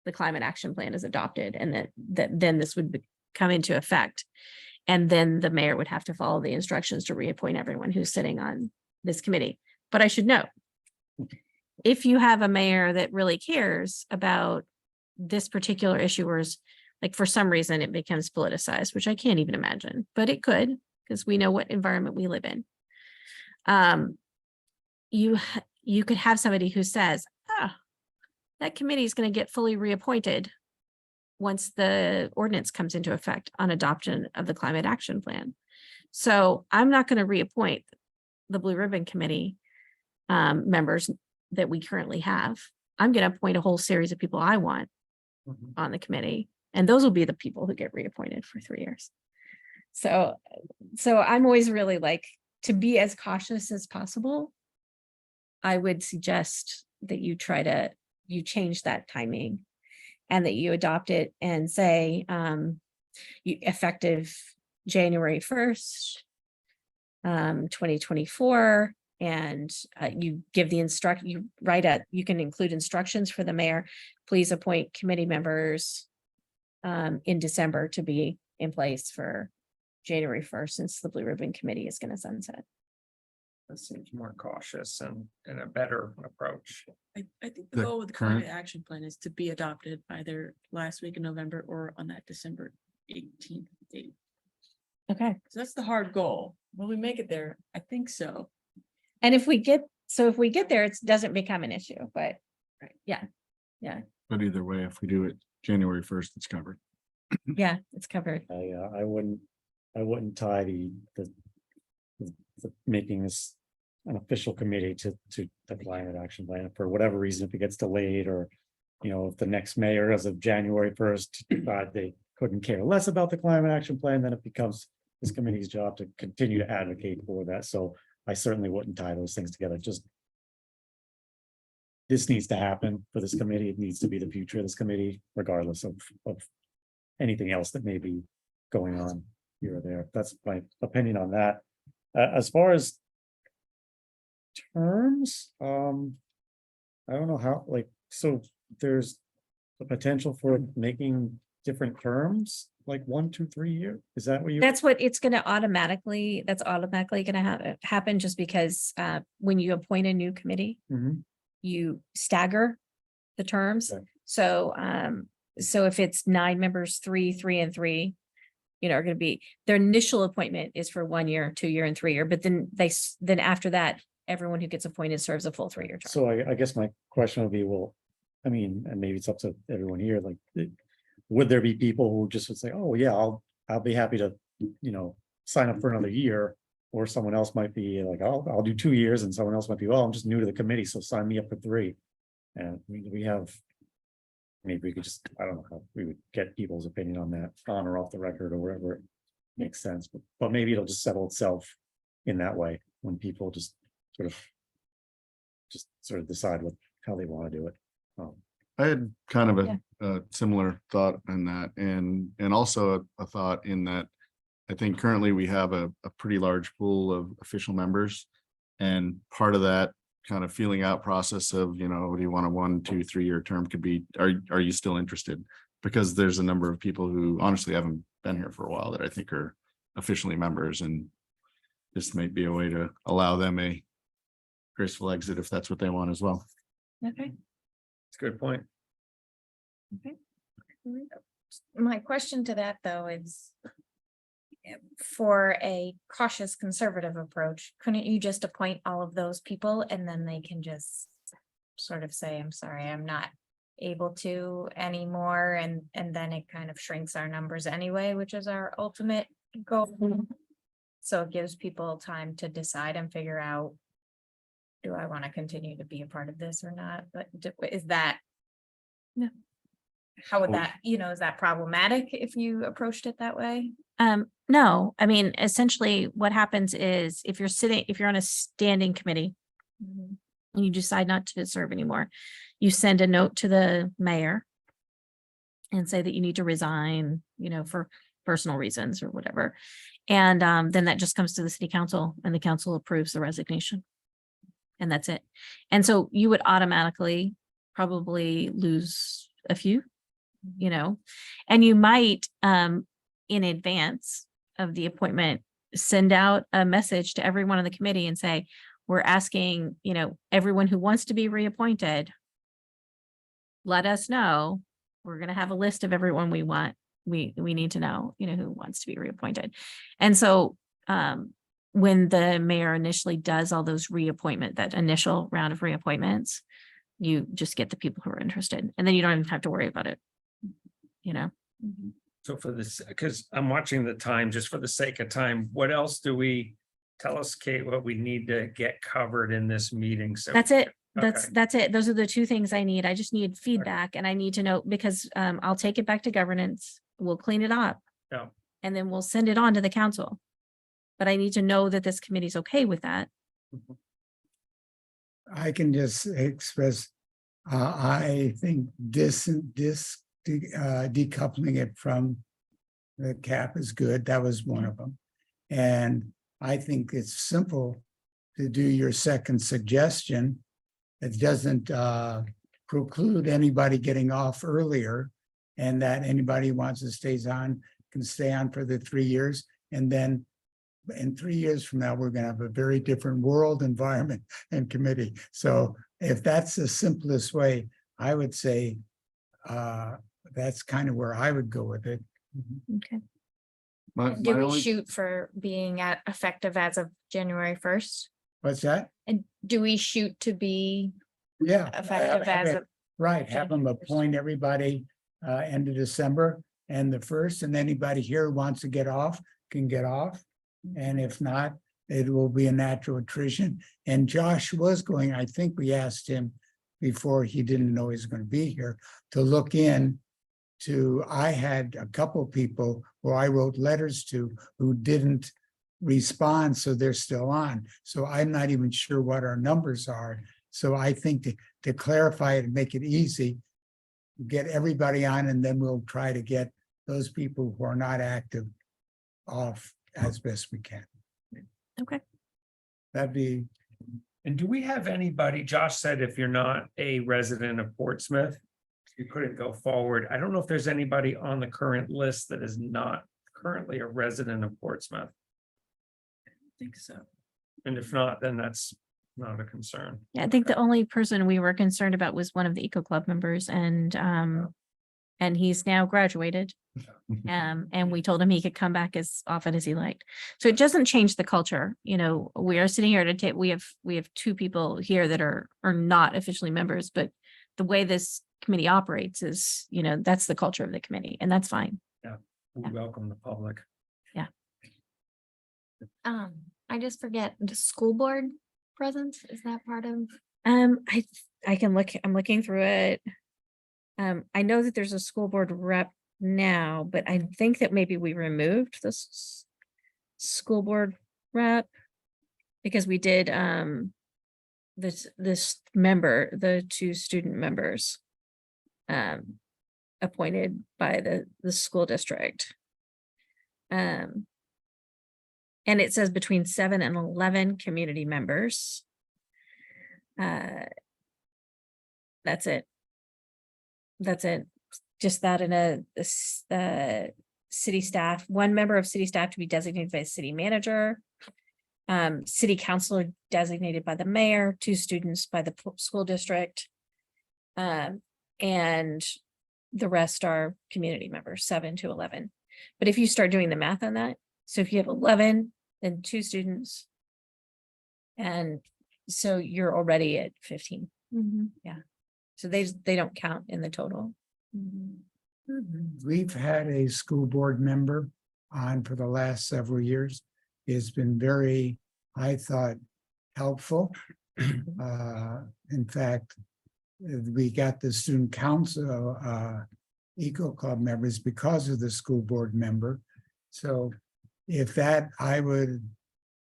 the climate action plan is adopted, and that then this would come into effect. And then the mayor would have to follow the instructions to reappoint everyone who's sitting on this committee. But I should note, if you have a mayor that really cares about this particular issue, or is like for some reason it becomes politicized, which I can't even imagine, but it could, because we know what environment we live in. You could have somebody who says, that committee is going to get fully reappointed once the ordinance comes into effect on adoption of the climate action plan. So I'm not going to reappoint the Blue Ribbon Committee members that we currently have. I'm going to appoint a whole series of people I want on the committee, and those will be the people who get reappointed for 3 years. So I'm always really like to be as cautious as possible. I would suggest that you change that timing and that you adopt it and say, effective January 1st, 2024. And you give the you can include instructions for the mayor. Please appoint committee members in December to be in place for January 1st, since the Blue Ribbon Committee is going to sunset. That seems more cautious and a better approach. I think the The goal with the current- climate action plan is to be adopted either last week in November or on that December 18th date. Okay. So that's the hard goal. Will we make it there? I think so. And if we get there, it doesn't become an issue, but yeah, But either way, if we do it January 1st, it's covered. yeah, it's covered. I wouldn't tie the making this an official committee to the climate action plan for whatever reason, if it gets delayed or, if the next mayor as of January 1st, they couldn't care less about the climate action plan, then it becomes this committee's job to continue to advocate for that. So I certainly wouldn't tie those things together. Just this needs to happen for this committee. It needs to be the future of this committee, regardless of anything else that may be going on here or there. That's my opinion on that. As far as terms, I don't know how, so there's the potential for making different terms, like 1, 2, 3 year. Is that what you? That's automatically gonna happen just because when you appoint a new committee, Mhm. you stagger the terms. Okay. So if it's 9 members, 3, 3, and 3, are gonna be, their initial appointment is for 1 year, 2 year, and 3 year, but then then after that, everyone who gets appointed serves a full 3-year term. So I guess my question would be, well, I mean, and maybe it's up to everyone here, would there be people who just would say, oh, yeah, I'll be happy to, sign up for another year? Or someone else might be like, I'll do 2 years, and someone else might be, well, I'm just new to the committee, so sign me up for 3. And we have, maybe we could just, I don't know how we would get people's opinion on that, on or off the record or wherever it makes sense, but maybe it'll just settle itself in that way, when people just sort of decide how they want to do it. I had kind of Yeah. a similar thought in that, and also a thought in that I think currently we have a pretty large pool of official members. And part of that kind of feeling out process of, do you want a 1, 2, 3 year term could be, are you still interested? Because there's a number of people who honestly haven't been here for a while that I think are officially members, and this might be a way to allow them a graceful exit if that's what they want as well. Okay. It's a good point. My question to that, though, is for a cautious conservative approach, couldn't you just appoint all of those people and then they can just sort of say, I'm sorry, I'm not able to anymore, and then it kind of shrinks our numbers anyway, which is our ultimate goal. So it gives people time to decide and figure out, do I want to continue to be a part of this or not? But is that? No. How would that, is that problematic if you approached it that way? No, I mean, essentially what happens is if you're on a standing committee and you decide not to serve anymore, you send a note to the mayor and say that you need to resign, for personal reasons or whatever. And then that just comes to the city council, and the council approves the resignation. And that's it. And so you would automatically probably lose a few, and you might in advance of the appointment send out a message to everyone on the committee and say, we're asking, everyone who wants to be reappointed, let us know. We're going to have a list of everyone we want. We need to know, who wants to be reappointed. And so when the mayor initially does all those that initial round of reappointments, you just get the people who are interested, and then you don't even have to worry about it. You know, So for this, because I'm watching the time, just for the sake of time, what else do we, tell us, Kate, what we need to get covered in this meeting? So that's it. Okay. That's it. Those are the two things I need. I just need feedback, and I need to know, because I'll take it back to governance. We'll clean it up. Yeah. And then we'll send it on to the council. But I need to know that this committee's okay with that. I can just express, I think decoupling it from the cap is good. That was one of them. And I think it's simple to do your second suggestion. It doesn't preclude anybody getting off earlier, and that anybody who wants to stays on can stay on for the 3 years. And then in 3 years from now, we're gonna have a very different world, environment, and committee. So if that's the simplest way, I would say that's kind of where I would go with it. Okay. Do we only- shoot for being at effective as of January 1st? What's that? And do we shoot to be Yeah. effective have as it- of? Right, have them January 1st. appoint everybody end of December and the 1st, and anybody here who wants to get off can get off. And if not, it will be a natural attrition. And Josh was going, I think we asked him before, he didn't know he was going to be here, to look in to, I had a couple people who I wrote letters to who didn't respond, so they're still on. So I'm not even sure what our numbers are. So I think to clarify it and make it easy, get everybody on, and then we'll try to get those people who are not active off as best we can. Okay. That'd be, And do we have anybody, Josh said if you're not a resident of Portsmouth, you couldn't go forward. I don't know if there's anybody on the current list that is not currently a resident of Portsmouth. I think so. And if not, then that's not a concern. Yeah, I think the only person we were concerned about was one of the Eco Club members, and he's now graduated. And we told him he could come back as often as he liked. So it doesn't change the culture. You know, we are sitting here to take, we have two people here that are not officially members, but the way this committee operates is, you know, that's the culture of the committee, and that's fine. We welcome the public. I just forget, the school board presence, is that part of? I can look, I'm looking through it. I know that there's a school board rep now, but I think that maybe we removed this school board rep because we did, this member, the two student members appointed by the school district. And it says between 7 and 11 community members. That's it. That's it. Just that in the city staff, one member of city staff to be designated by the city manager. City councilor designated by the mayor, 2 students by the school district. And the rest are community members, 7 to 11. But if you start doing the math on that, so if you have 11, then 2 students. And so you're already at 15. Yeah. So they don't count in the total. we've had a school board member on for the last several years. It's been very, I thought, helpful. In fact, we got the student council, Eco Club members because of the school board member. So if that, I would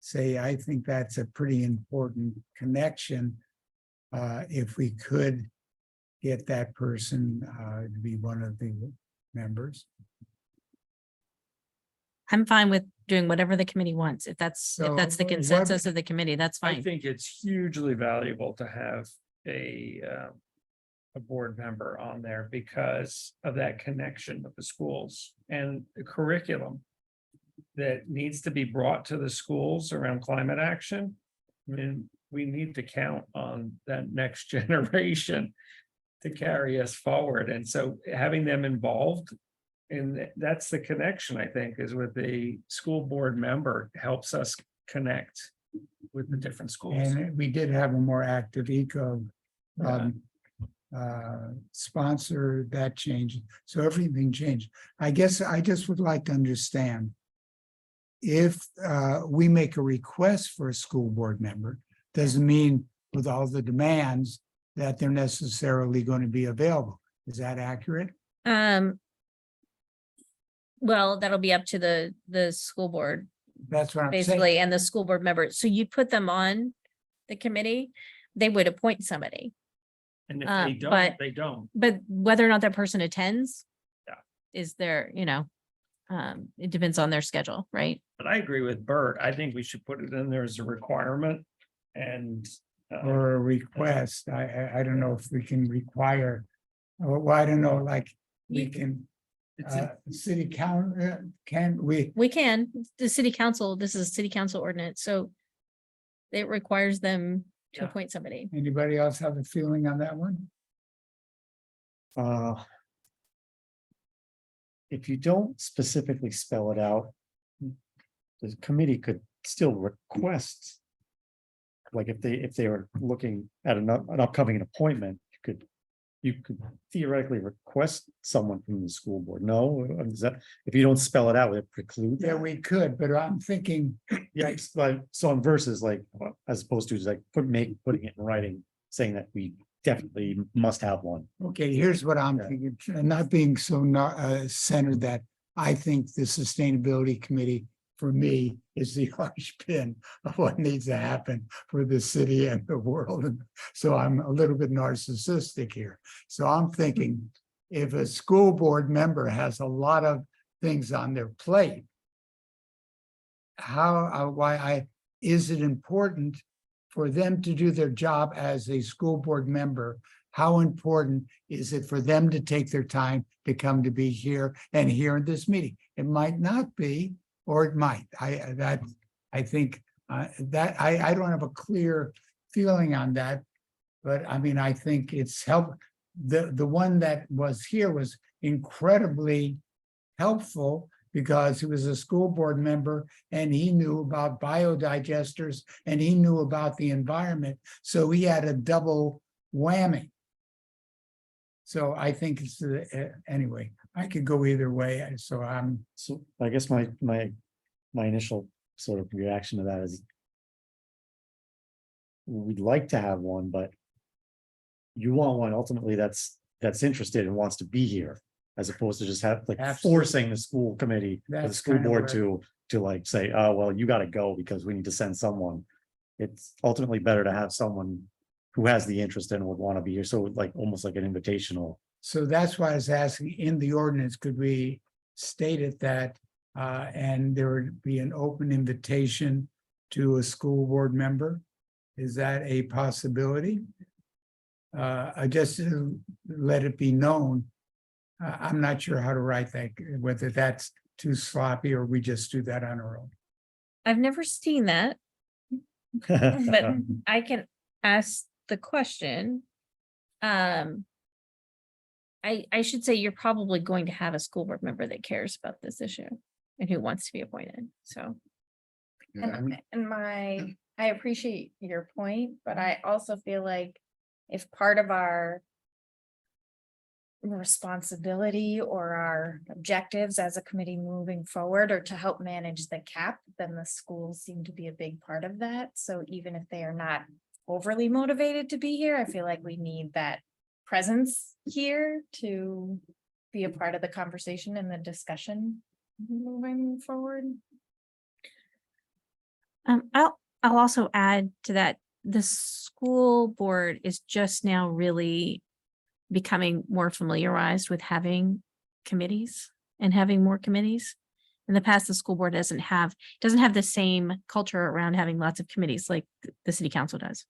say, I think that's a pretty important connection. If we could get that person to be one of the members. I'm fine with doing whatever the committee wants. If that's So, the what- consensus of the committee, that's I fine. think it's hugely valuable to have a board member on there because of that connection with the schools and the curriculum that needs to be brought to the schools around climate action. I mean, we need to count on that next generation to carry us forward. And so having them involved, and that's the connection, I think, is with the school board member helps us connect with the different schools. And we did have a more active eco Yeah. sponsor that change. So everything changed. I guess I just would like to understand if we make a request for a school board member, doesn't mean with all the demands that they're necessarily going to be available. Is that accurate? Well, that'll be up to the school board That's what I'm saying. basically and the school board members. So you put them on the committee, they would appoint somebody. And if Uh, they don't, but- they don't. But whether or not that person attends. Yeah. Is there, it depends on their schedule, right? But I agree with Bert. I think we should put it in there as a requirement and. Or a request. I don't know if we can require, well, I don't know, like, we You- can, It's a- city count, can we? We can, the city council, this is a city council ordinance, so. It requires them to Yeah. appoint somebody. Anybody else have a feeling on that one? If you don't specifically spell it out, the committee could still request. Like if they were looking at an upcoming appointment, you could theoretically request someone from the school board. No, is that, if you don't spell it out, would it preclude Yeah, that? we could, but I'm thinking, Yeah, it's like, so on versus like, as opposed to like putting it in writing, saying that we definitely must have one. okay, here's what I'm Yeah. thinking, not being so centered that I think the sustainability committee for me is the linchpin of what needs to happen for the city and the world. And so I'm a little bit narcissistic here. So I'm thinking if a school board member has a lot of things on their plate, is it important for them to do their job as a school board member? How important is it for them to take their time to come to be here and hear this meeting? It might not be, or it might. I think that I don't have a clear feeling on that. But I mean, I think it's the one that was here was incredibly helpful because he was a school board member and he knew about biodigesters and he knew about the environment. So he had a double whammy. So I think it's, anyway, I could go either way. So So I guess my initial sort of reaction to that is. We'd like to have one, but. You want one ultimately that's interested and wants to be here, as opposed to just Absolutely. forcing the school committee or the That's school kinda board where- to like say, oh, well, you gotta go because we need to send someone. It's ultimately better to have someone who has the interest and would want to be here. So like, almost like an invitational. So that's why I was asking, in the ordinance, could we state it that, and there would be an open invitation to a school board member? Is that a possibility? I just let it be known. I'm not sure how to write that, whether that's too sloppy or we just do that on our own. I've never seen that, but I can ask the question. I should say you're probably going to have a school board member that cares about this issue and who wants to be appointed, so. Yeah, I appreciate your point, but I also feel like if part of our responsibility or our objectives as a committee moving forward or to help manage the cap, then the schools seem to be a big part of that. So even if they are not overly motivated to be here, I feel like we need that presence here to be a part of the conversation and the discussion moving forward. I'll also add to that, the school board is just now really becoming more familiarized with having committees and having more committees. In the past, the school board doesn't have the same culture around having lots of committees like the city council does.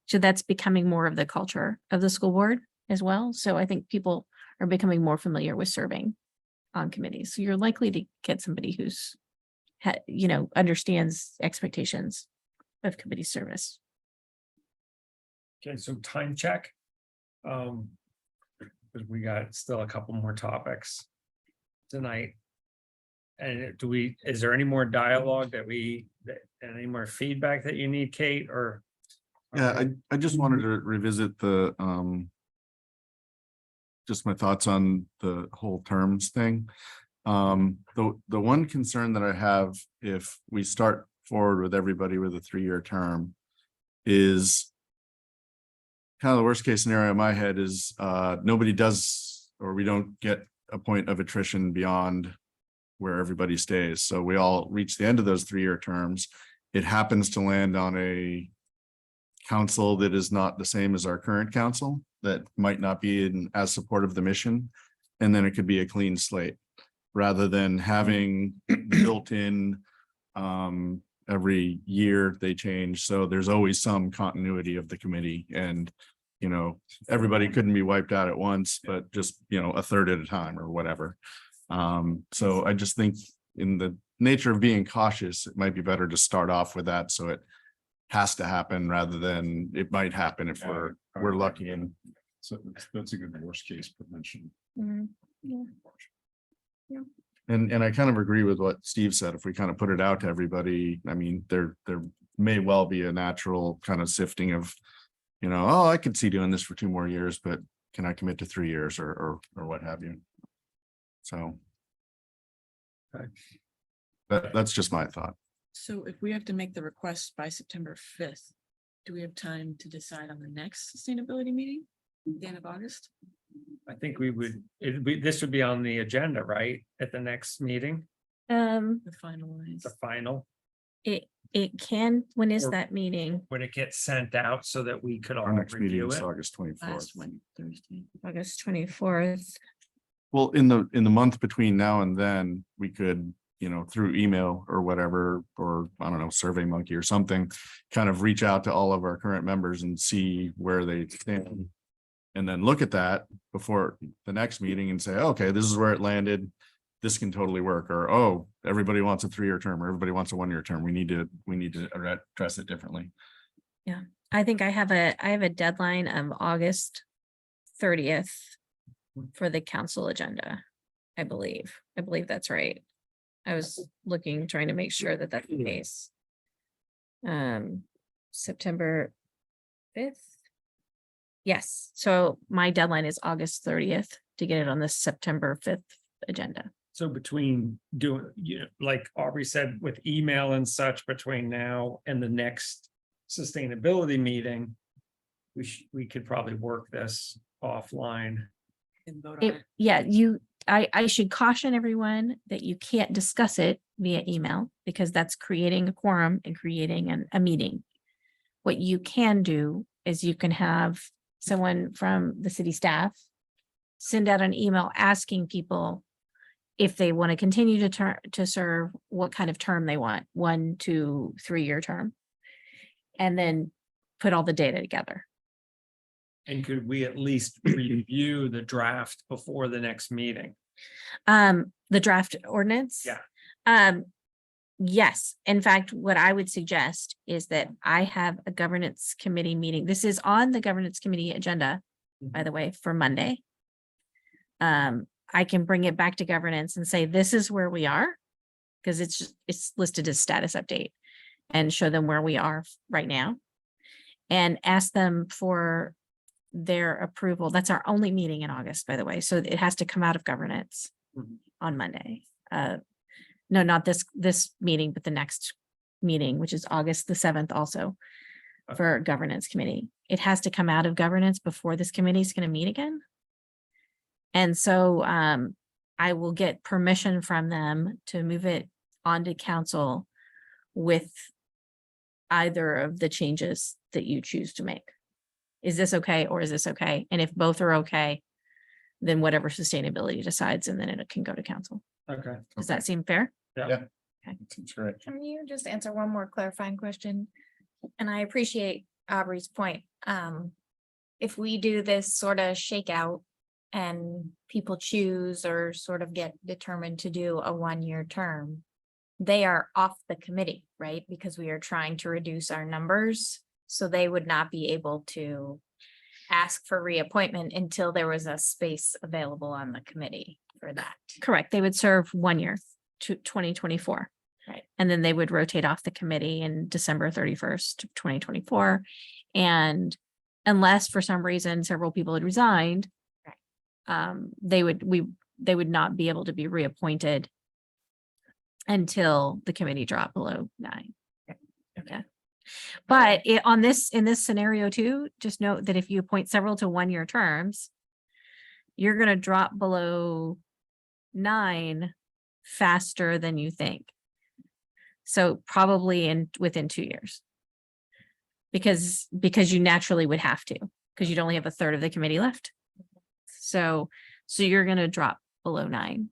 So that's becoming more of the culture of the school board as well. So I think people are becoming more familiar with serving on committees. So you're likely to get somebody who's understands expectations of committee service. Okay, so time check. Because we got still a couple more topics tonight. And is there any more dialogue any more feedback that you need, Kate, or? Yeah, I just wanted to revisit the just my thoughts on the whole terms thing. The one concern that I have, if we start forward with everybody with a 3-year term, is kind of the worst case scenario in my head is nobody does, or we don't get a point of attrition beyond where everybody stays. So we all reach the end of those 3-year terms. It happens to land on a council that is not the same as our current council, that might not be as supportive of the mission. And then it could be a clean slate, rather than having built in every year they change. So there's always some continuity of the committee, and everybody couldn't be wiped out at once, but just, a third at a time or whatever. So I just think, in the nature of being cautious, it might be better to start off with that, so it has to happen rather than it might happen if we're lucky. And So that's a good worst case prevention. Mm, And I kind of agree with what Steve said. If we kind of put it out to everybody, I mean, there may well be a natural kind of sifting of, oh, I could see doing this for 2 more years, but can I commit to 3 years or what have you? So. That's just my thought. So if we have to make the request by September 5th, do we have time to decide on the next sustainability meeting, the end of August? I think this would be on the agenda, right? At the next meeting, The finalize. the final, It can, when is Or- that meeting? when it gets sent out so that we could all Our next meeting review is it. August 24th. Last one, Thursday. August 24th. Well, in the month between now and then, we could, through email or whatever, or I don't know, Survey Monkey or something, kind of reach out to all of our current members and see where they stand. And then look at that before the next meeting and say, okay, this is where it landed. This can totally work. Or, oh, everybody wants a 3-year term, or everybody wants a 1-year term. We need to address it differently. I think I have a deadline of August 30th for the council agenda. I believe that's right. I was looking, trying to make sure that that's the case. September 5th. Yes, so my deadline is August 30th to get it on the September 5th agenda. So between doing, like Aubrey said, with email and such, between now and the next sustainability meeting, we could probably work this offline. And vote on it. Yeah, I should caution everyone that you can't discuss it via email, because that's creating a quorum and creating a meeting. What you can do is you can have someone from the city staff send out an email asking people if they want to continue to serve, what kind of term they want, 1, 2, 3-year term. And then put all the data together. And could we at least review the draft before the next meeting? The draft ordinance? Yeah. Yes, in fact, what I would suggest is that I have a governance committee meeting. This is on the governance committee agenda, by the way, for Monday. I can bring it back to governance and say, this is where we are, because it's listed as status update, and show them where we are right now. And ask them for their approval. That's our only meeting in August, by the way, so it has to come out of governance Mhm. on Monday. No, not this meeting, but the next meeting, which is August the 7th also for governance committee. It has to come out of governance before this committee is going to meet again. And so I will get permission from them to move it onto council with either of the changes that you choose to make. Is this okay, or is this okay? And if both are okay, then whatever sustainability decides, and then it can go to council. Okay. Does that seem fair? Seems great. Can you just answer one more clarifying question? And I appreciate Aubrey's point. If we do this sort of shakeout and people choose or sort of get determined to do a 1-year term, they are off the committee, right? Because we are trying to reduce our numbers. So they would not be able to ask for reappointment until there was a space available on the committee for that. Correct. They would serve 1 year to 2024. Right. And then they would rotate off the committee in December 31st, 2024. And unless for some reason several people had resigned, Right. they would not be able to be reappointed until the committee dropped below 9. Okay. But in this scenario too, just note that if you appoint several to 1-year terms, you're gonna drop below 9 faster than you think. So probably within 2 years. Because you naturally would have to, because you'd only have a third of the committee left. So you're gonna drop below 9.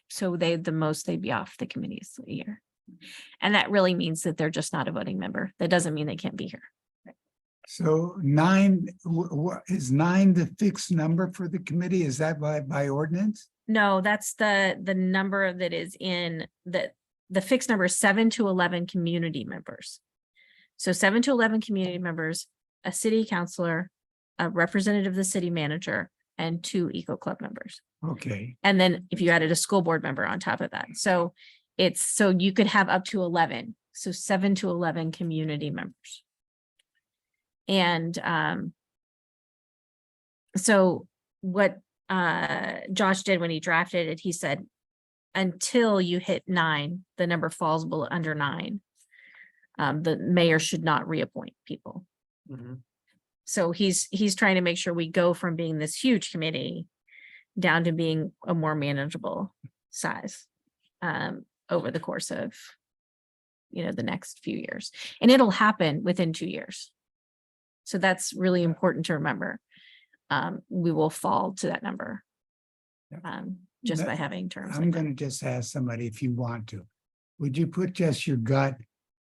So the most they'd be off the committees a year. And that really means that they're just not a voting member. That doesn't mean they can't be here. So 9, is 9 the fixed number for the committee? Is that by ordinance? No, that's the number that is in the fixed number is 7 to 11 community members. So 7 to 11 community members, a city councilor, a representative of the city manager, and 2 Eco Club members. Okay, And then if you added a school board member on top of that, so you could have up to 11, so 7 to 11 community members. And so what Josh did when he drafted it, he said, until you hit 9, the number falls below under 9. The mayor should not reappoint people. Mhm. So he's trying to make sure we go from being this huge committee down to being a more manageable size over the course of, the next few years. And it'll happen within 2 years. So that's really important to remember. We will fall to that number just by having terms. I'm like that. gonna just ask somebody if you want to. Would you put just your gut?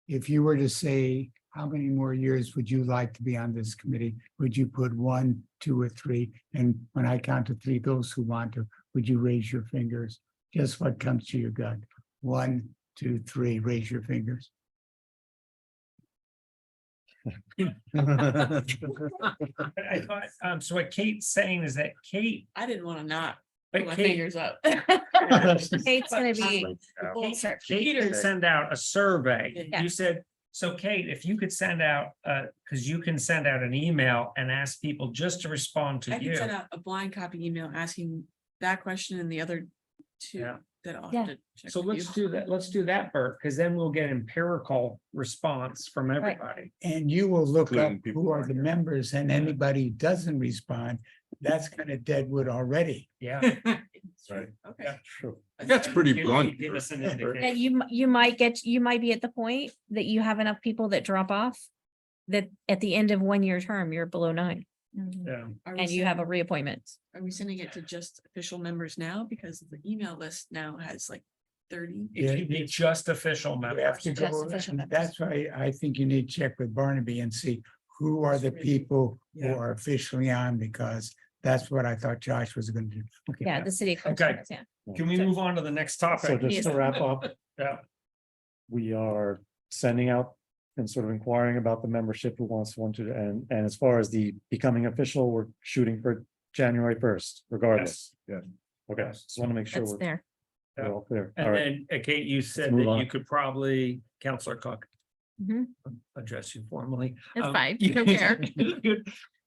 If you were to say, how many more years would you like to be on this committee? Would you put 1, 2, or 3? And when I count to 3, those who want to, would you raise your fingers? Just what comes to your gut? 1, 2, 3, raise your fingers. I thought, so what Kate's saying is that Kate, I didn't want to not but put my Kate, fingers up. Kate's gonna be, Kate can send out a survey. Yeah. You said, so Kate, if you could send out, because you can send out an email and ask people just to respond to I can you. send out a blind copy email asking that question and the other 2 Yeah. that I'll Yeah. have to check. So with let's you. do that. Let's do that, Bert, because then we'll get empirical response from everybody. And you will look up Including people who who are aren't the here. members, and anybody who doesn't respond, that's kind of deadwood already. Yeah. Right. Okay. True. That's pretty Give- blunt. give us an yeah, indication. you might be at the point that you have enough people that drop off. That at the end of 1-year term, you're below 9. Yeah. Are we And you have a sending- reappointment. Are we sending it to just official members now? Because the email list now has like 30. It should be just official You have members. to Just go, official and members. that's why I think you need to check with Barnaby and see who are the people who Yeah. are officially on, because that's what I thought Josh was gonna do. Okay. Yeah, the city. clerk's Okay. office, Yeah. Can we move on to the next So topic? just Yes. to wrap up, Yeah. we are sending out and sort of inquiring about the membership who wants one to, and as far as the becoming official, we're shooting for January 1st regardless. Yeah. Okay, just want to make sure That's there. we're all clear. All And right, then, Kate, you said move that on. you could probably, Counselor Cook, Mhm. address you formally. That's Um, fine. you- Don't care.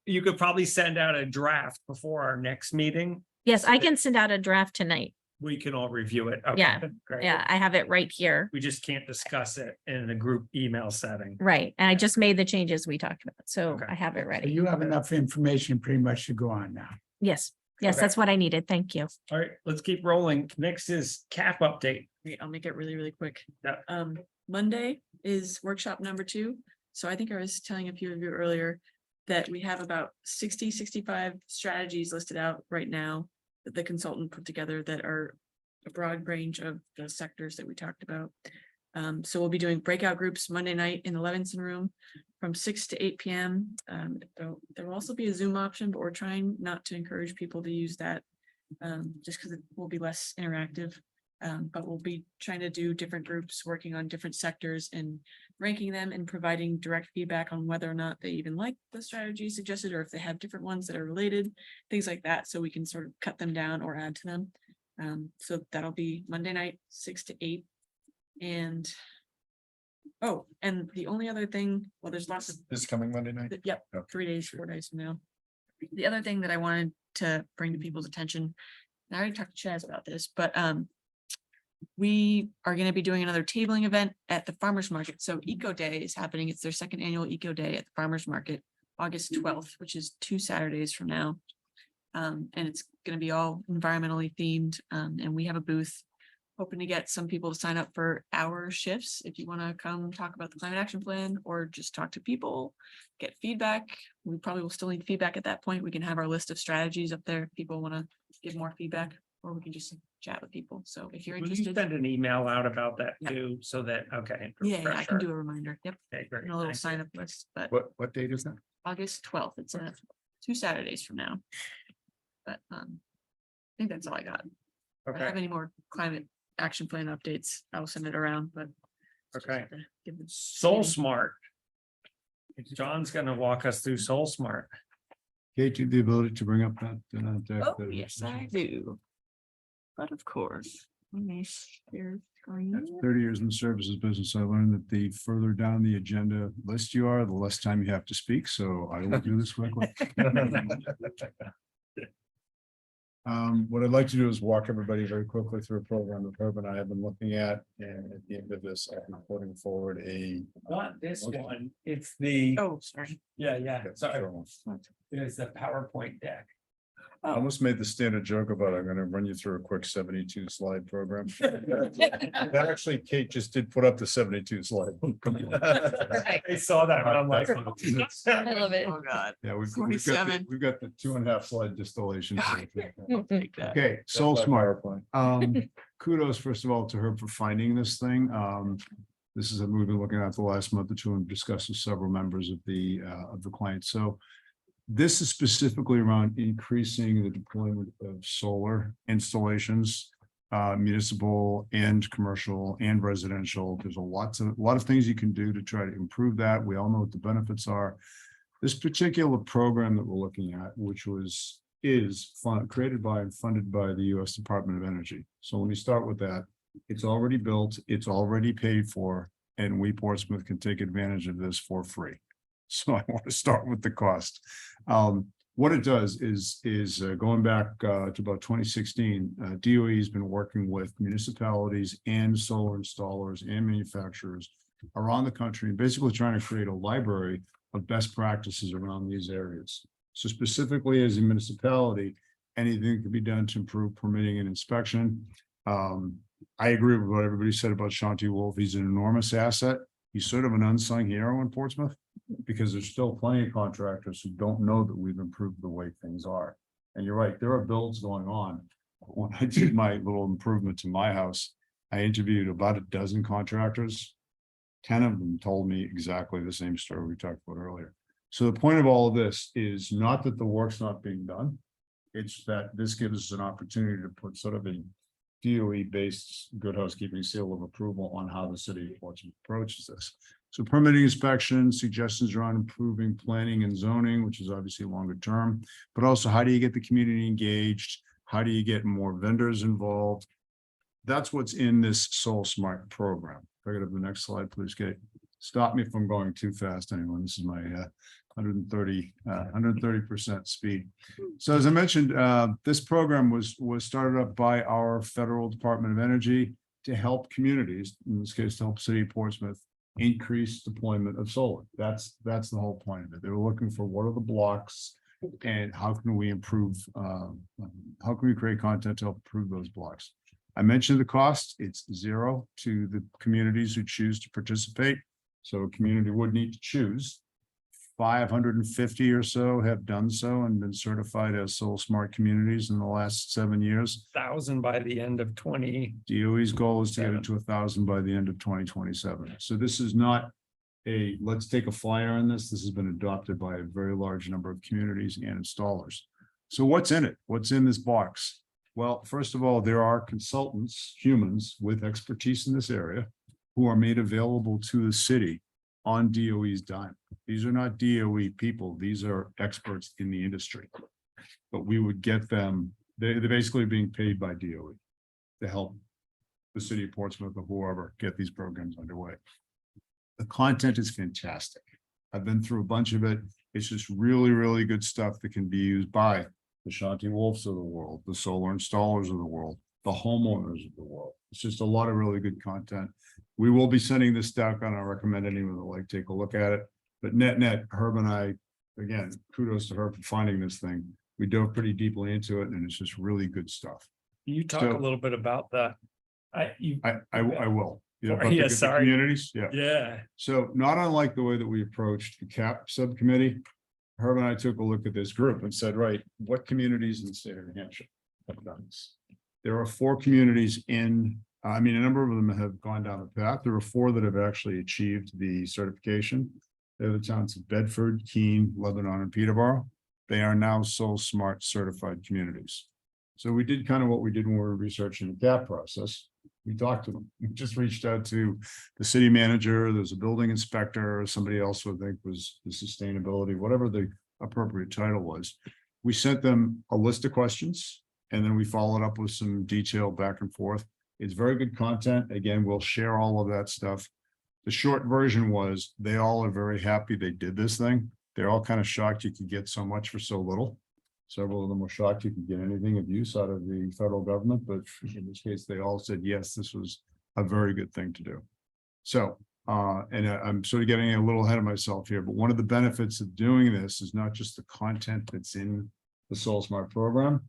You could probably send out a draft before our next meeting. Yes, I can send out a draft tonight. We can all review it. Okay, Yeah, great. Yeah, I have it right here. We just can't discuss it in a group email setting. Right. And I just made the changes we talked about. So Okay. I have it So ready. you have enough information pretty much to go on now. Yes. Yes, Okay. that's what I needed. Thank you. All right, let's keep rolling. Next is cap update. Great, I'll make it really, really quick. Yeah. Monday is workshop number 2. So I think I was telling a few of you earlier that we have about 65 strategies listed out right now that the consultant put together that are a broad range of the sectors that we talked about. So we'll be doing breakout groups Monday night in the Levinson room from 6 to 8 PM. There will also be a Zoom option, but we're trying not to encourage people to use that just because it will be less interactive. But we'll be trying to do different groups, working on different sectors and ranking them and providing direct feedback on whether or not they even like the strategy suggested, or if they have different ones that are related, things like that, so we can sort of cut them down or add to them. So that'll be Monday night, 6 to 8. And the only other thing, well, there's lots of This coming Monday night? Yep, Okay, 3 days, 4 days from now. The other thing that I wanted to bring to people's attention. And I already talked to Chaz about this, but we are gonna be doing another tabling event at the farmer's market. So Eco Day is happening. It's their second annual Eco Day at the farmer's market, August 12th, which is 2 Saturdays from now. And it's gonna be all environmentally themed, and we have a booth. Hoping to get some people to sign up for hour shifts if you want to come talk about the climate action plan or just talk to people, get feedback. We probably will still need feedback at that point. We can have our list of strategies up there. If people want to give more feedback, or we can just chat with people. So if you're Will you interested, send an email out about that Yeah. too, so that, okay. yeah, I can refresher. do a reminder. Yep. Okay, great. And a little thank you. sign up list, but What date is that? August 12th, it's 2 Saturdays from now. But I think that's all I got. If I have Okay, any more climate action plan updates, I'll send it around, but. it's just Okay. to give them- Soul Smart. John's gonna walk us through Soul Smart. Kate, you have the ability to bring up that. deck Oh, that- yes, I do. But of course, let me share screen. After 30 years in the services business, I learned that the further down the agenda list you are, the less time you have to speak, so I will do this quickly. What I'd like to do is walk everybody very quickly through a program that Herb and I have been looking at, and at the end of this, I'll be putting forward a. Not this one, it's the, Oh, sorry. yeah, sorry, it's the PowerPoint deck. I almost made the standard joke about I'm gonna run you through a quick 72 slide program. That actually, Kate just did put up the 72 slide. I saw that, but I'm like. I love it. Oh, God. Yeah, we've got, 47. we've got the 2.5 slide distillation. Take that. Okay, Soul Smart. Kudos, first of all, to her for finding this thing. This is a movie looking at the last month or two and discussed with several members of the client. So this is specifically around increasing the deployment of solar installations, municipal and commercial and residential. There's a lot of things you can do to try to improve that. We all know what the benefits are. This particular program that we're looking at, which is created by and funded by the U.S. Department of Energy. So let me start with that. It's already built, it's already paid for, and we Portsmouth can take advantage of this for free. So I want to start with the cost. What it does is going back to about 2016, DOE has been working with municipalities and solar installers and manufacturers around the country, basically trying to create a library of best practices around these areas. So specifically as a municipality, anything can be done to improve permitting and inspection. I agree with what everybody said about Shanti Wolf. He's an enormous asset. He's sort of an unsung hero in Portsmouth because there's still plenty of contractors who don't know that we've improved the way things are. And you're right, there are builds going on. When I did my little improvement to my house, I interviewed about a dozen contractors. 10 of them told me exactly the same story we talked about earlier. So the point of all of this is not that the work's not being done. It's that this gives us an opportunity to put sort of a DOE-based good housekeeping seal of approval on how the city of Portsmouth approaches this. So permitting inspection, suggestions around improving planning and zoning, which is obviously longer term, but also how do you get the community engaged? How do you get more vendors involved? That's what's in this Soul Smart program. If I could have the next slide, please, Kate. Stop me from going too fast, anyone. This is my 130% speed. So as I mentioned, this program was started up by our federal Department of Energy to help communities, in this case, to help City of Portsmouth, increase deployment of solar. That's the whole point of it. They were looking for what are the blocks and how can we improve, how can we create content to help improve those blocks? I mentioned the cost. It's zero to the communities who choose to participate. So a community would need to choose. 550 or so have done so and been certified as Soul Smart communities in the last 7 years. 1,000 by the end of 20. DOE's goal is to get it to 1,000 by the end of 2027. So this is not a, let's take a flyer on this. This has been adopted by a very large number of communities and installers. So what's in it? What's in this box? Well, first of all, there are consultants, humans with expertise in this area who are made available to the city on DOE's dime. These are not DOE people. These are experts in the industry. But we would get them, they're basically being paid by DOE to help the city of Portsmouth or whoever get these programs underway. The content is fantastic. I've been through a bunch of it. It's just really, really good stuff that can be used by the Shanti Wolves of the world, the solar installers of the world, the homeowners of the world. It's just a lot of really good content. We will be sending this down on our recommend anyone would like, take a look at it. But net, Herb and I, again, kudos to her for finding this thing. We dove pretty deeply into it and it's just really good stuff. You talk So- a little bit about the, I will. Yeah, Oh, about the- yeah, the sorry. Communities, yeah. yeah, So not unlike the way that we approached the CAP subcommittee, Herb and I took a look at this group and said, right, what communities in the state of New Hampshire have done this? There are 4 communities in, I mean, a number of them have gone down the path. There are 4 that have actually achieved the certification. They're the towns of Bedford, Keene, Lebanon, and Peterborough. They are now Soul Smart certified communities. So we did kind of what we did when we were researching the CAP process. We talked to them. We just reached out to the city manager, there's a building inspector, somebody else who I think was the sustainability, whatever the appropriate title was. We sent them a list of questions and then we followed up with some detail back and forth. It's very good content. Again, we'll share all of that stuff. The short version was they all are very happy they did this thing. They're all kind of shocked you could get so much for so little. Several of them were shocked you could get anything of use out of the federal government, but in this case, they all said, yes, this was a very good thing to do. So, I'm sort of getting a little ahead of myself here, but one of the benefits of doing this is not just the content that's in the Soul Smart program,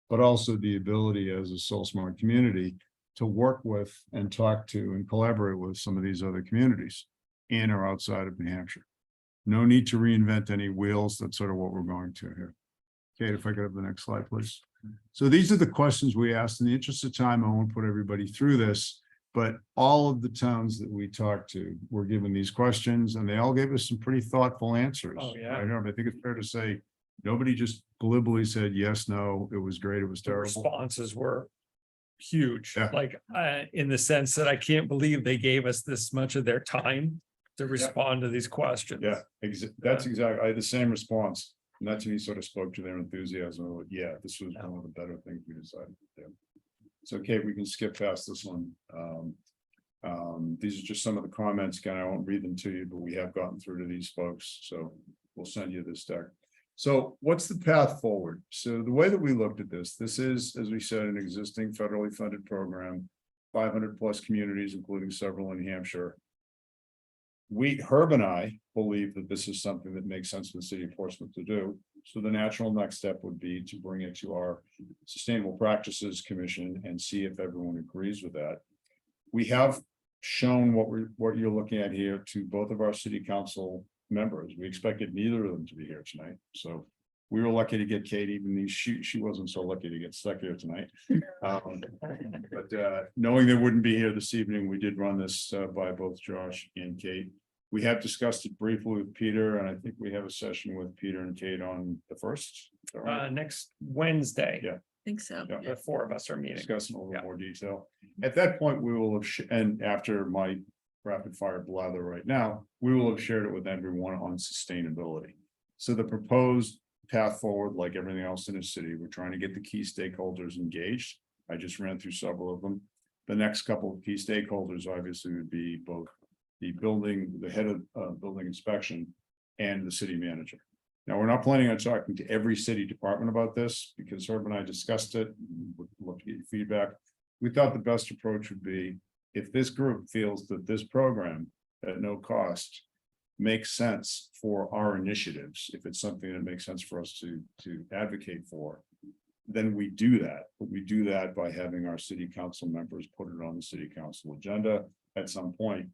but also the ability as a Soul Smart community to work with and talk to and collaborate with some of these other communities in or outside of New Hampshire. No need to reinvent any wheels. That's sort of what we're going to here. Kate, if I could have the next slide, please. So these are the questions we asked. In the interest of time, I won't put everybody through this, but all of the towns that we talked to were given these questions and they all gave us some pretty thoughtful answers. Oh, yeah. I know, I think it's fair to say, nobody just glibly said, yes, no, it was great, it was the terrible. responses were huge, Yeah. like, in the sense that I can't believe they gave us this much of their time to respond to these questions. Yeah, that's exactly, I had the same response. And that to me sort of spoke to their enthusiasm. Like, yeah, this was one of the better things we decided to do. So Kate, we can skip past this one. These are just some of the comments. Again, I won't read them to you, but we have gotten through to these folks, so we'll send you this deck. So what's the path forward? So the way that we looked at this is, as we said, an existing federally funded program, 500+ communities, including several in New Hampshire. Herb and I believe that this is something that makes sense for the city of Portsmouth to do. So the natural next step would be to bring it to our Sustainable Practices Commission and see if everyone agrees with that. We have shown what you're looking at here to both of our city council members. We expected neither of them to be here tonight. So we were lucky to get Kate, even though she wasn't so lucky to get stuck here tonight. But knowing they wouldn't be here this evening, we did run this by both Josh and Kate. We have discussed it briefly with Peter, and I think we have a session with Peter and Kate on the 1st. Is that right? Next Wednesday. Yeah. Think so. Yeah. The 4 of us are meeting. Discuss in a little Yeah. more detail. At that point, we will have, and after my rapid fire blather right now, we will have shared it with everyone on sustainability. So the proposed path forward, like everything else in the city, we're trying to get the key stakeholders engaged. I just ran through several of them. The next couple of key stakeholders obviously would be both the head of building inspection and the city manager. Now, we're not planning on talking to every city department about this because Herb and I discussed it, would love to get your feedback. We thought the best approach would be if this group feels that this program at no cost makes sense for our initiatives, if it's something that makes sense for us to advocate for, then we do that. But we do that by having our city council members put it on the city council agenda at some point,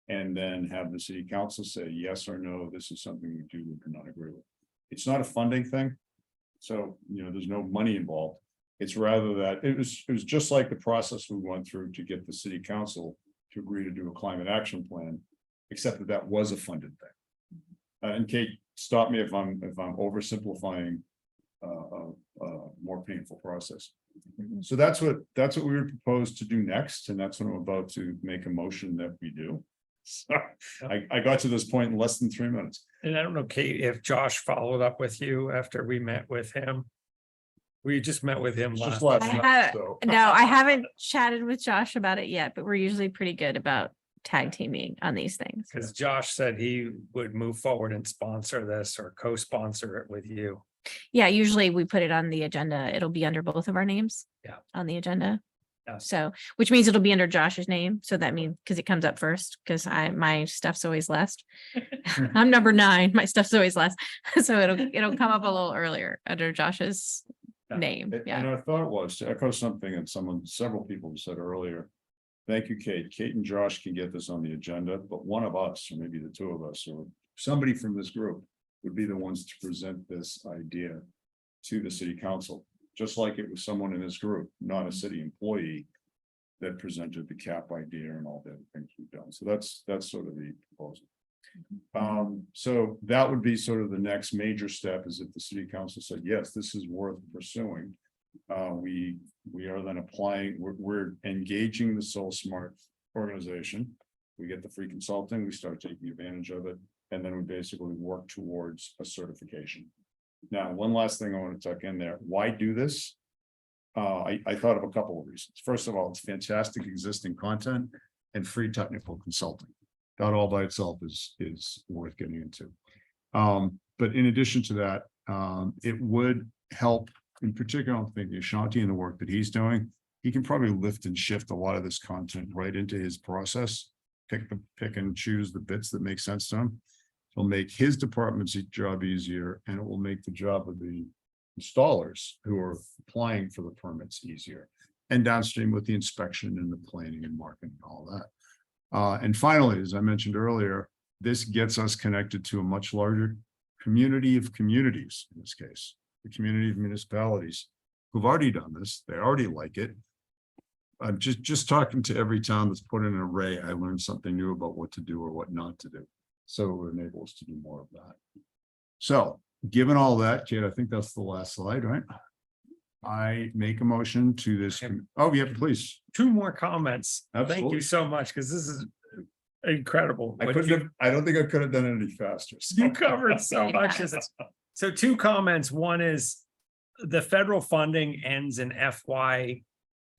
and then have the city council say yes or no, this is something we do or not agree with. It's not a funding thing. So, there's no money involved. It's rather that it was just like the process we went through to get the city council to agree to do a climate action plan, except that was a funded thing. And Kate, stop me if I'm oversimplifying a more painful process. So that's what we would propose to do next, and that's what I'm about to make a motion that we do. So I got to this point in less than 3 minutes. And I don't know, Kate, if Josh followed up with you after we met with him. We just met with him It's just last. last I night, had- so. No, I haven't chatted with Josh about it yet, but we're usually pretty good about tag teaming on these things. Because Josh said he would move forward and sponsor this or co-sponsor it with you. Yeah, usually we put it on the agenda. It'll be under both of our names. Yeah. On the agenda. Yeah. So, which means it'll be under Josh's name. So that means, because it comes up first, because my stuff's always last. I'm number 9. My stuff's always last. So it'll come up a little earlier under Josh's Yeah. name. And Yeah. our thought was to echo something that several people said earlier. Thank you, Kate. Kate and Josh can get this on the agenda, but one of us, or maybe the 2 of us, or somebody from this group would be the ones to present this idea to the city council, just like it was someone in this group, not a city employee, that presented the cap idea and all the other things we've done. So that's sort of the proposal. So that would be sort of the next major step, is if the city council said, yes, this is worth pursuing. We are then applying, we're engaging the Soul Smart organization. We get the free consulting, we start taking advantage of it, and then we basically work towards a certification. Now, one last thing I want to tuck in there. Why do this? I thought of a couple of reasons. First of all, it's fantastic existing content and free technical consulting. That all by itself is worth getting into. But in addition to that, it would help, in particular, I'm thinking Shanti and the work that he's doing. He can probably lift and shift a lot of this content right into his process. Pick and choose the bits that make sense to him. It'll make his department's job easier, and it will make the job of the installers who are applying for the permits easier. And downstream with the inspection and the planning and marketing and all that. And finally, as I mentioned earlier, this gets us connected to a much larger community of communities, in this case, the community of municipalities who've already done this. They already like it. I'm just talking to every town that's put in an array. I learned something new about what to do or what not to do. So it would enable us to do more of that. So given all that, Kate, I think that's the last slide, right? I make a motion to this. Oh, yeah, please. 2 more comments. Thank Absolutely. you so much, because this is incredible. I what couldn't you- have, I don't think I could have done it any faster. So- You covered so much. So 2 comments. One is the federal funding ends in FY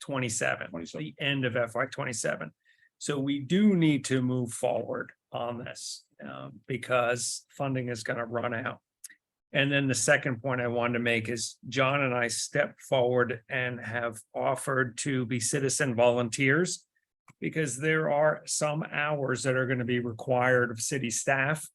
27, 27. the end of FY 27. So we do need to move forward on this because funding is going to run out. And then the second point I wanted to make is John and I stepped forward and have offered to be citizen volunteers, because there are some hours that are going to be required of city staff.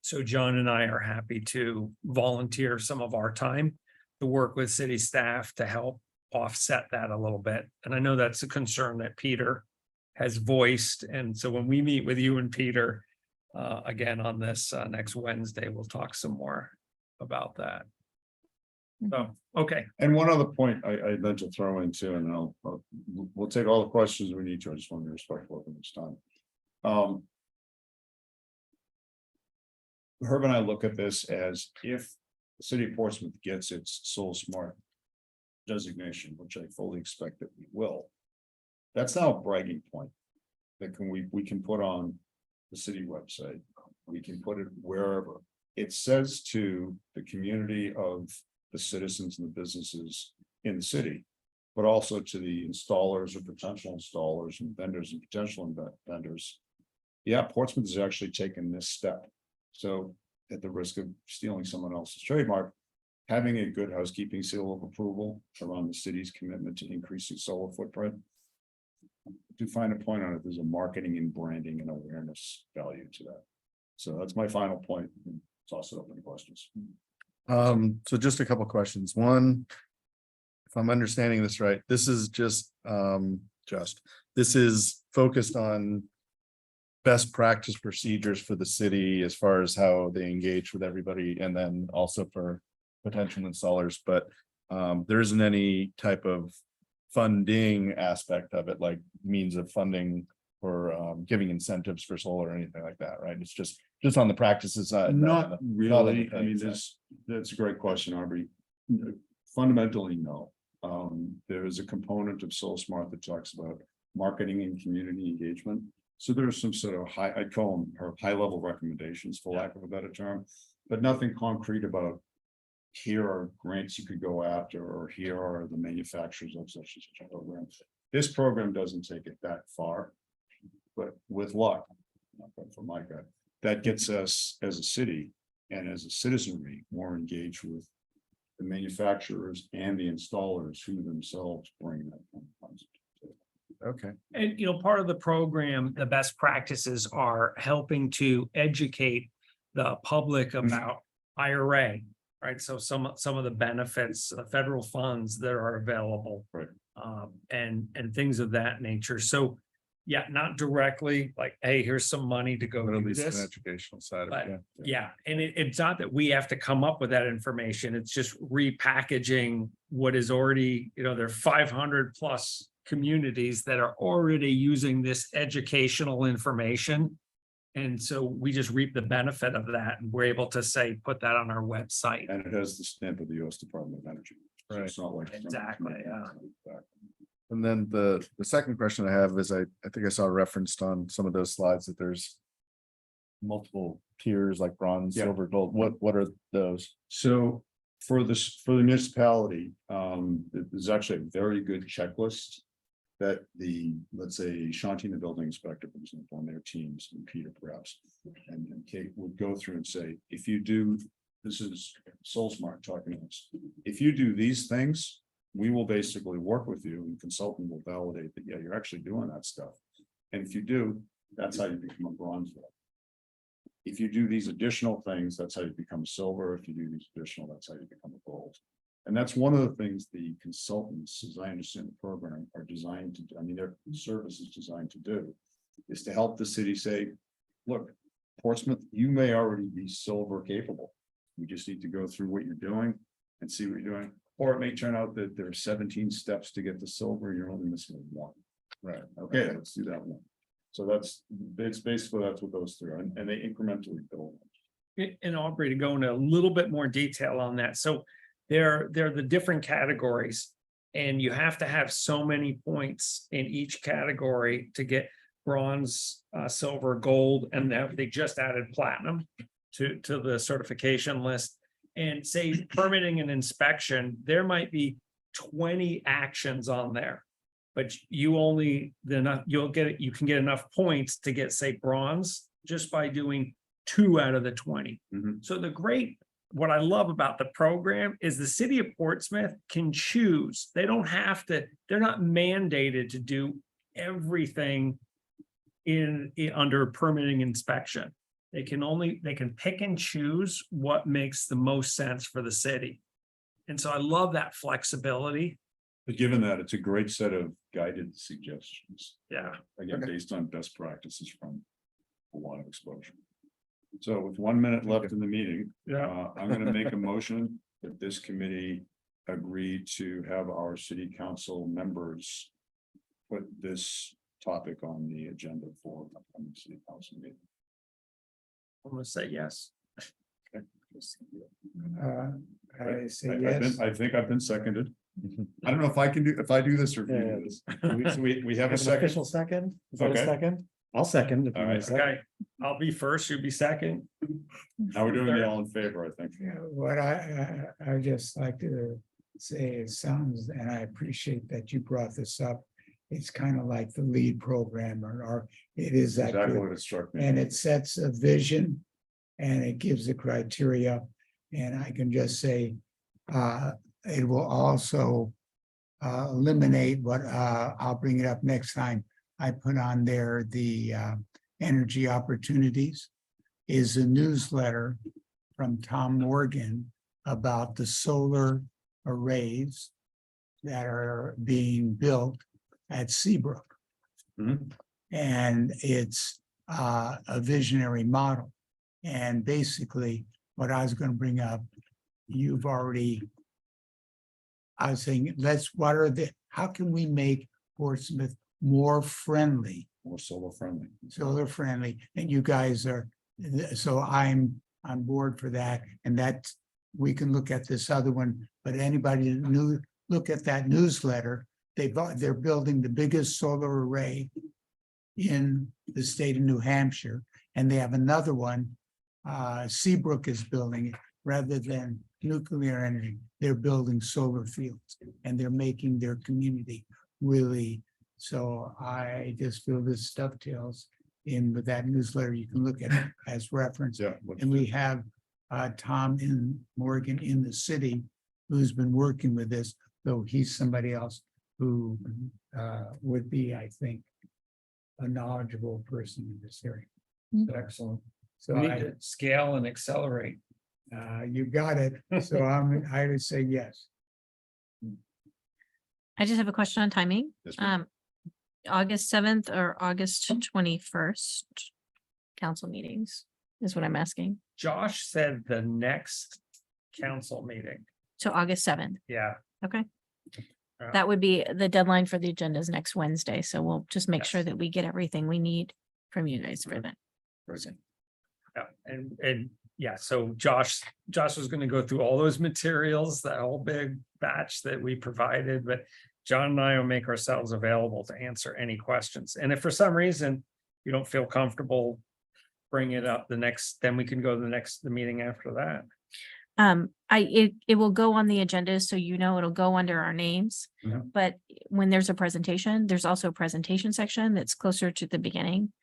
So John and I are happy to volunteer some of our time to work with city staff to help offset that a little bit. And I know that's a concern that Peter has voiced. And so when we meet with you and Peter again on this next Wednesday, we'll talk some more about that. So, okay. And one other point I meant to throw in too, and we'll take all the questions we need to. I just want to be respectful of this time. Herb and I look at this as, if the city of Portsmouth gets its Soul Smart designation, which I fully expect that we will, that's now a bragging point that we can put on the city website. We can put it wherever. It says to the community of the citizens and the businesses in the city, but also to the installers or potential installers and vendors and potential vendors. Yeah, Portsmouth has actually taken this step. So at the risk of stealing someone else's trademark, having a good housekeeping seal of approval around the city's commitment to increasing solar footprint. To find a point on it, there's a marketing and branding and awareness value to that. So that's my final point. Toss it up any questions. So just a couple questions. One, if I'm understanding this right, this is this is focused on best practice procedures for the city as far as how they engage with everybody, and then also for potential installers, but there isn't any type of funding aspect of it, like means of funding for giving incentives for solar or anything like that, right? It's just on the practices side. Not really. I mean, this. that's a great question, Aubrey. Fundamentally, no. There is a component of Soul Smart that talks about marketing and community engagement. So there's some sort of I'd call them her high level recommendations, for lack of a better term, but nothing concrete about here are grants you could go after, or here are the manufacturers of such and such a program. This program doesn't take it that far, but with luck, from my gut, that gets us as a city and as a citizenry more engaged with the manufacturers and the installers who themselves bring that kind of concept. Okay. And, part of the program, the best practices are helping to educate the public about IRA, right? So some of the benefits, federal funds that are available. Right. And things of that nature. So, yeah, not directly like, hey, here's some money to go But at do least an this. educational side of But it. yeah, and it's not that we have to come up with that information. It's just repackaging what is already, there are 500 plus communities that are already using this educational information. And so we just reap the benefit of that. And we're able to say, put that on our website. And it has the stamp of the US Department of Energy. So it's not like. Exactly, yeah. And then the second question I have is, I think I saw referenced on some of those slides that there's multiple tiers like bronze, Yeah. silver, gold. What are those? So for this, for the municipality, there's actually a very good checklist that let's say Shanti, the building inspector, for example, on their teams, and Peter perhaps, and Kate would go through and say, if you do, this is SoulSmart talking to us. If you do these things, we will basically work with you, and the consultant will validate that, yeah, you're actually doing that stuff. And if you do, that's how you become a bronze level. If you do these additional things, that's how you become a silver. If you do these additional, that's how you become a gold. And that's one of the things the consultants, as I understand the program, are designed to do. I mean, their service is designed to do, is to help the city say, look, Portsmouth, you may already be silver capable. We just need to go through what you're doing and see what you're doing. Or it may turn out that there are 17 steps to get to silver, you're only missing one. Right. Okay, let's do that one. So it's basically, that's what those three are, and they incrementally build. And Aubrey, to go into a little bit more detail on that. So they're the different categories. And you have to have so many points in each category to get bronze, silver, gold, and they just added platinum to the certification list. And say permitting and inspection, there might be 20 actions on there. But you can get enough points to get, say, bronze just by doing 2 out of the 20. Mhm. So what I love about the program is the city of Portsmouth can choose. They don't have to, they're not mandated to do everything under permitting inspection. They can pick and choose what makes the most sense for the city. And so I love that flexibility. But given that, it's a great set of guided suggestions. Yeah. Again, based on best practices from a lot of exposure. So with 1 minute left in the meeting, Yeah. I'm gonna make a motion that this committee agree to have our city council members put this topic on the agenda for upcoming city council meeting. I'm gonna say yes. I say I've yes. I think I've been seconded. I don't know if I do this or if you do this. We have a An second. official second? Is that a Okay. second? I'll second. if you All need a right. second. Okay, I'll be first, you'll be second. Now we're doing the all in favor, I think. Yeah, what I just like to say, it sounds, and I appreciate that you brought this up. It's kind of like the lead program or it is that Exactly good. what it struck me. And it sets a vision and it gives the criteria. And I can just say, it will also eliminate what, I'll bring it up next time. I put on there the energy opportunities is a newsletter from Tom Morgan about the solar arrays that are being built at Seabrook. Mhm. And it's a visionary model. And basically, what I was going to bring up, you've already, I was saying, how can we make Portsmouth more friendly, More solar friendly. solar friendly? And you guys are, so I'm on board for that. And that's, we can look at this other one, but anybody new, look at that newsletter. They're building the biggest solar array in the state of New Hampshire. And they have another one, Seabrook is building it. Rather than nuclear energy, they're building solar fields and they're making their community really. So I just feel this dovetails in with that newsletter. You can look at it as reference. Yeah. And we have Tom Morgan in the city who's been working with this, though he's somebody else who would be, I think, a knowledgeable person in this area. Excellent. So We need I, to scale and accelerate. you got it. So I would say yes. I just have a question on timing. Yes, ma'am. August 7th or August 21st council meetings is what I'm asking. Josh said the next council meeting. So August 7th. Yeah. That would be the deadline for the agendas next Wednesday. So we'll just make sure Yes. that we get everything we need from you guys for that. Yeah, and yeah, so Josh was gonna go through all those materials, that whole big batch that we provided, but John and I will make ourselves available to answer any questions. And if for some reason you don't feel comfortable, bring it up then we can go to the meeting after that. It will go on the agenda, so you know, it'll go under our names. Mhm. But when there's a presentation, there's also a presentation section that's closer to the beginning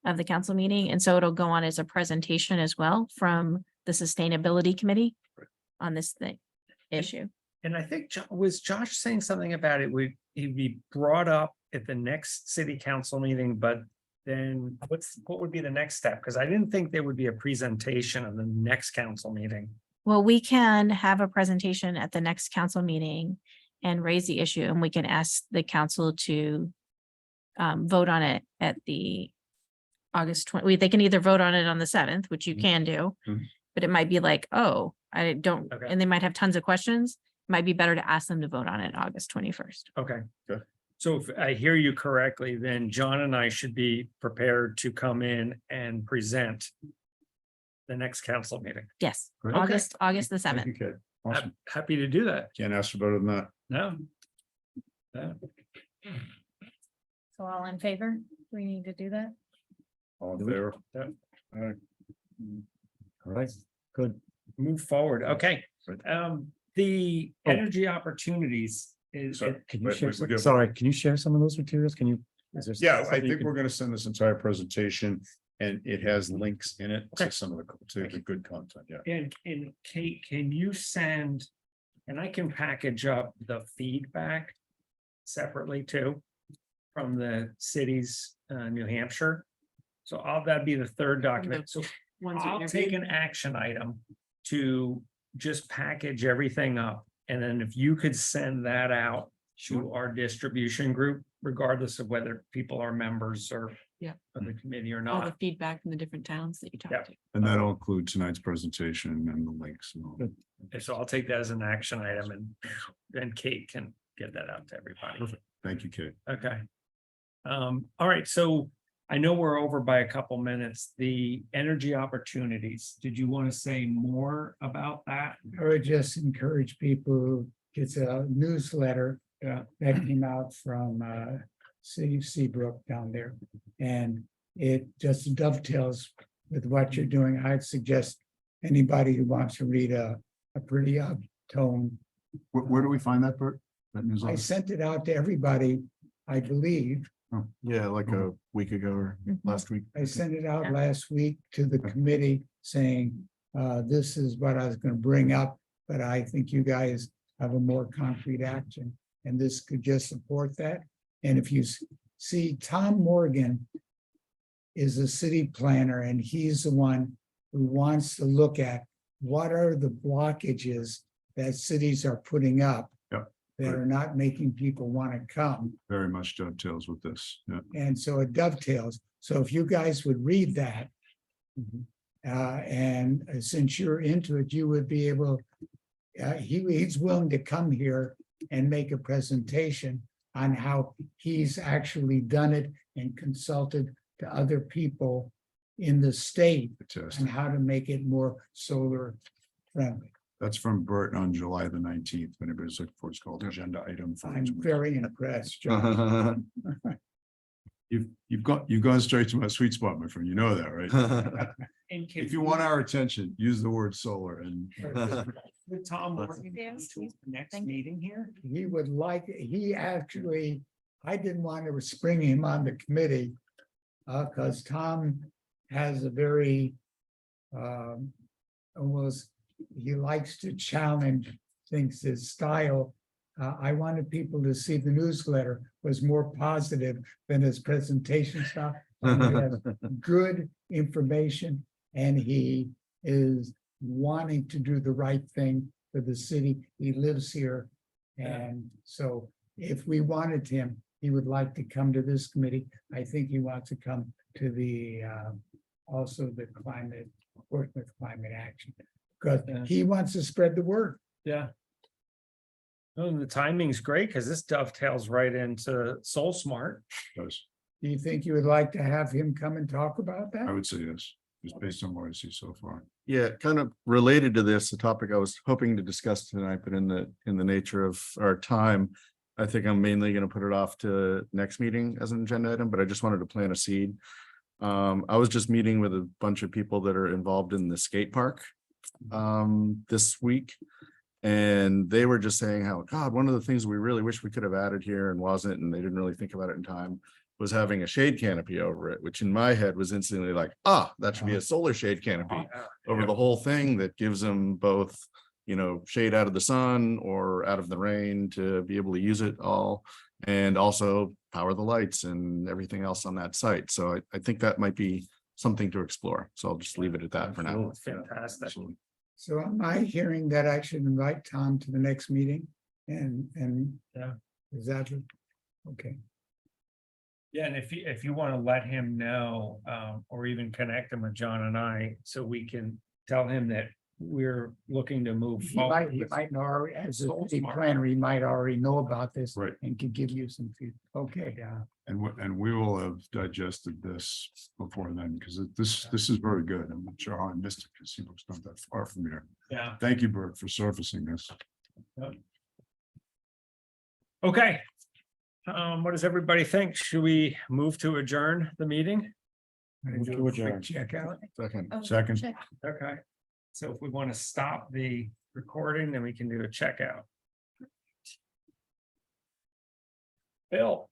of the council meeting, and so it'll go on as a presentation as well from the Sustainability Committee on this thing issue. And I think was Josh saying something about it would, he'd be brought up at the next city council meeting, but then what would be the next step? Because I didn't think there would be a presentation of the next council meeting. Well, we can have a presentation at the next council meeting and raise the issue, and we can ask the council to vote on it at the August 20, they can either vote on it on the 7th, which you can do, Mhm. but it might be like, oh, I don't, Okay. and they might have tons of questions. Might be better to ask them to vote on it August 21st. Okay. Okay. So if I hear you correctly, then John and I should be prepared to come in and present the next council meeting. Yes, Great. August the Thank you, 7th. Kate. Awesome. Happy to do that. Can't ask for better than that. No. No. So all in favor? We need to do that? All in favor? All right, good. Move forward. Okay. The Oh. energy opportunities is. Sorry. Can you Wait, share, we give- sorry, can you share some of those materials? Can you? is there Yeah, I something you think can- we're gonna send this entire presentation and it has links in it Okay. to some of the good content, yeah. And Kate, can you send, and I can package up the feedback separately too, from the cities, New Hampshire. So that'd be the third document. So Ones we I'll take interviewed. an action item to just package everything up. And then if you could send that out to our distribution group, regardless of whether people are members or Yeah. of the committee or All the not. feedback from the different towns that you Yeah. talked to. And that'll include tonight's presentation and the links and all. Good. And so I'll take that as an action item and then Kate can get that out to everybody. Perfect. Thank you, Kate. Okay. All right, so I know we're over by a couple minutes. The energy opportunities, did you want to say more about that? I would just encourage people, it's a newsletter. Yeah. That came out from City of Seabrook down there. And it just dovetails with what you're doing. I'd suggest anybody who wants to read a pretty tone. Where do we find that, Bert? That I newsletter? sent it out to everybody, I believe. Yeah, like a week ago or last week. I sent it out Yeah. last week to the committee saying, this is what I was gonna bring up, but I think you guys have a more concrete action. And this could just support that. And if you see, Tom Morgan is a city planner, and he's the one who wants to look at what are the blockages that cities are putting up Yep. that are not making people want to come. Very much dovetails with this, yeah. And so it dovetails. So if you guys would read that. And since you're into it, you would be able, he's willing to come here and make a presentation on how he's actually done it and consulted to other people in the state Fantastic. on how to make it more solar friendly. That's from Bert on July the 19th. If anybody's looking for it, it's called agenda item. for I'm this week. very impressed, John. You've gone straight to my sweet spot, my friend. You know that, right? And can If you want our attention, use the word solar and With Tom Morgan Yes. to the next Thank you. meeting here? He would like, he actually, I didn't want to spring him on the committee. Cause Tom has a very, almost, he likes to challenge thinks his style. I wanted people to see the newsletter was more positive than his presentation stuff. And he has good information and he is wanting to do the right thing for the city. He lives here. And so if we wanted him, he would like to come to this committee. I think he wants to come to the also the climate, Portsmouth Climate Action. Because Yeah. he wants to spread the word. Yeah. Oh, and the timing's great because this dovetails right into Soul Smart. Does. Do you think you would like to have him come and talk about I that? would say yes, just based on what I see so far. Yeah, kind of related to this, the topic I was hoping to discuss tonight, but in the nature of our time. I think I'm mainly gonna put it off to next meeting as an agenda item, but I just wanted to plant a seed. I was just meeting with a bunch of people that are involved in the skate park this week. And they were just saying how, God, one of the things we really wish we could have added here and wasn't, and they didn't really think about it in time, was having a shade canopy over it, which in my head was instantly like, that should be a solar shade canopy over the whole thing that gives them both, shade out of the sun or out of the rain to be able to use it all. And also power the lights and everything else on that site. So I think that might be something to explore. So I'll just leave it at that for now. Fantastic. Absolutely. So am I hearing that I should invite Tom to the next meeting? And Yeah. is that, okay, Yeah, and if you want to let him know, or even connect him with John and I, so we can tell him that we're looking to move he forward. might know, already- as a Soul city Smart. planner, he might already know about this. Right. And could give you some feedback. Okay, yeah. And we will have digested this before then, because this is very good. I'm not sure how I missed it, because he was not that far from here. Yeah, Thank you, Bert, for surfacing this. okay. What does everybody think? Should we move to adjourn the meeting? Move to Do a quick adjourn. check out. Second. Oh, Second. check. Okay. So if we want to stop the recording, then we can do a checkout. Bill,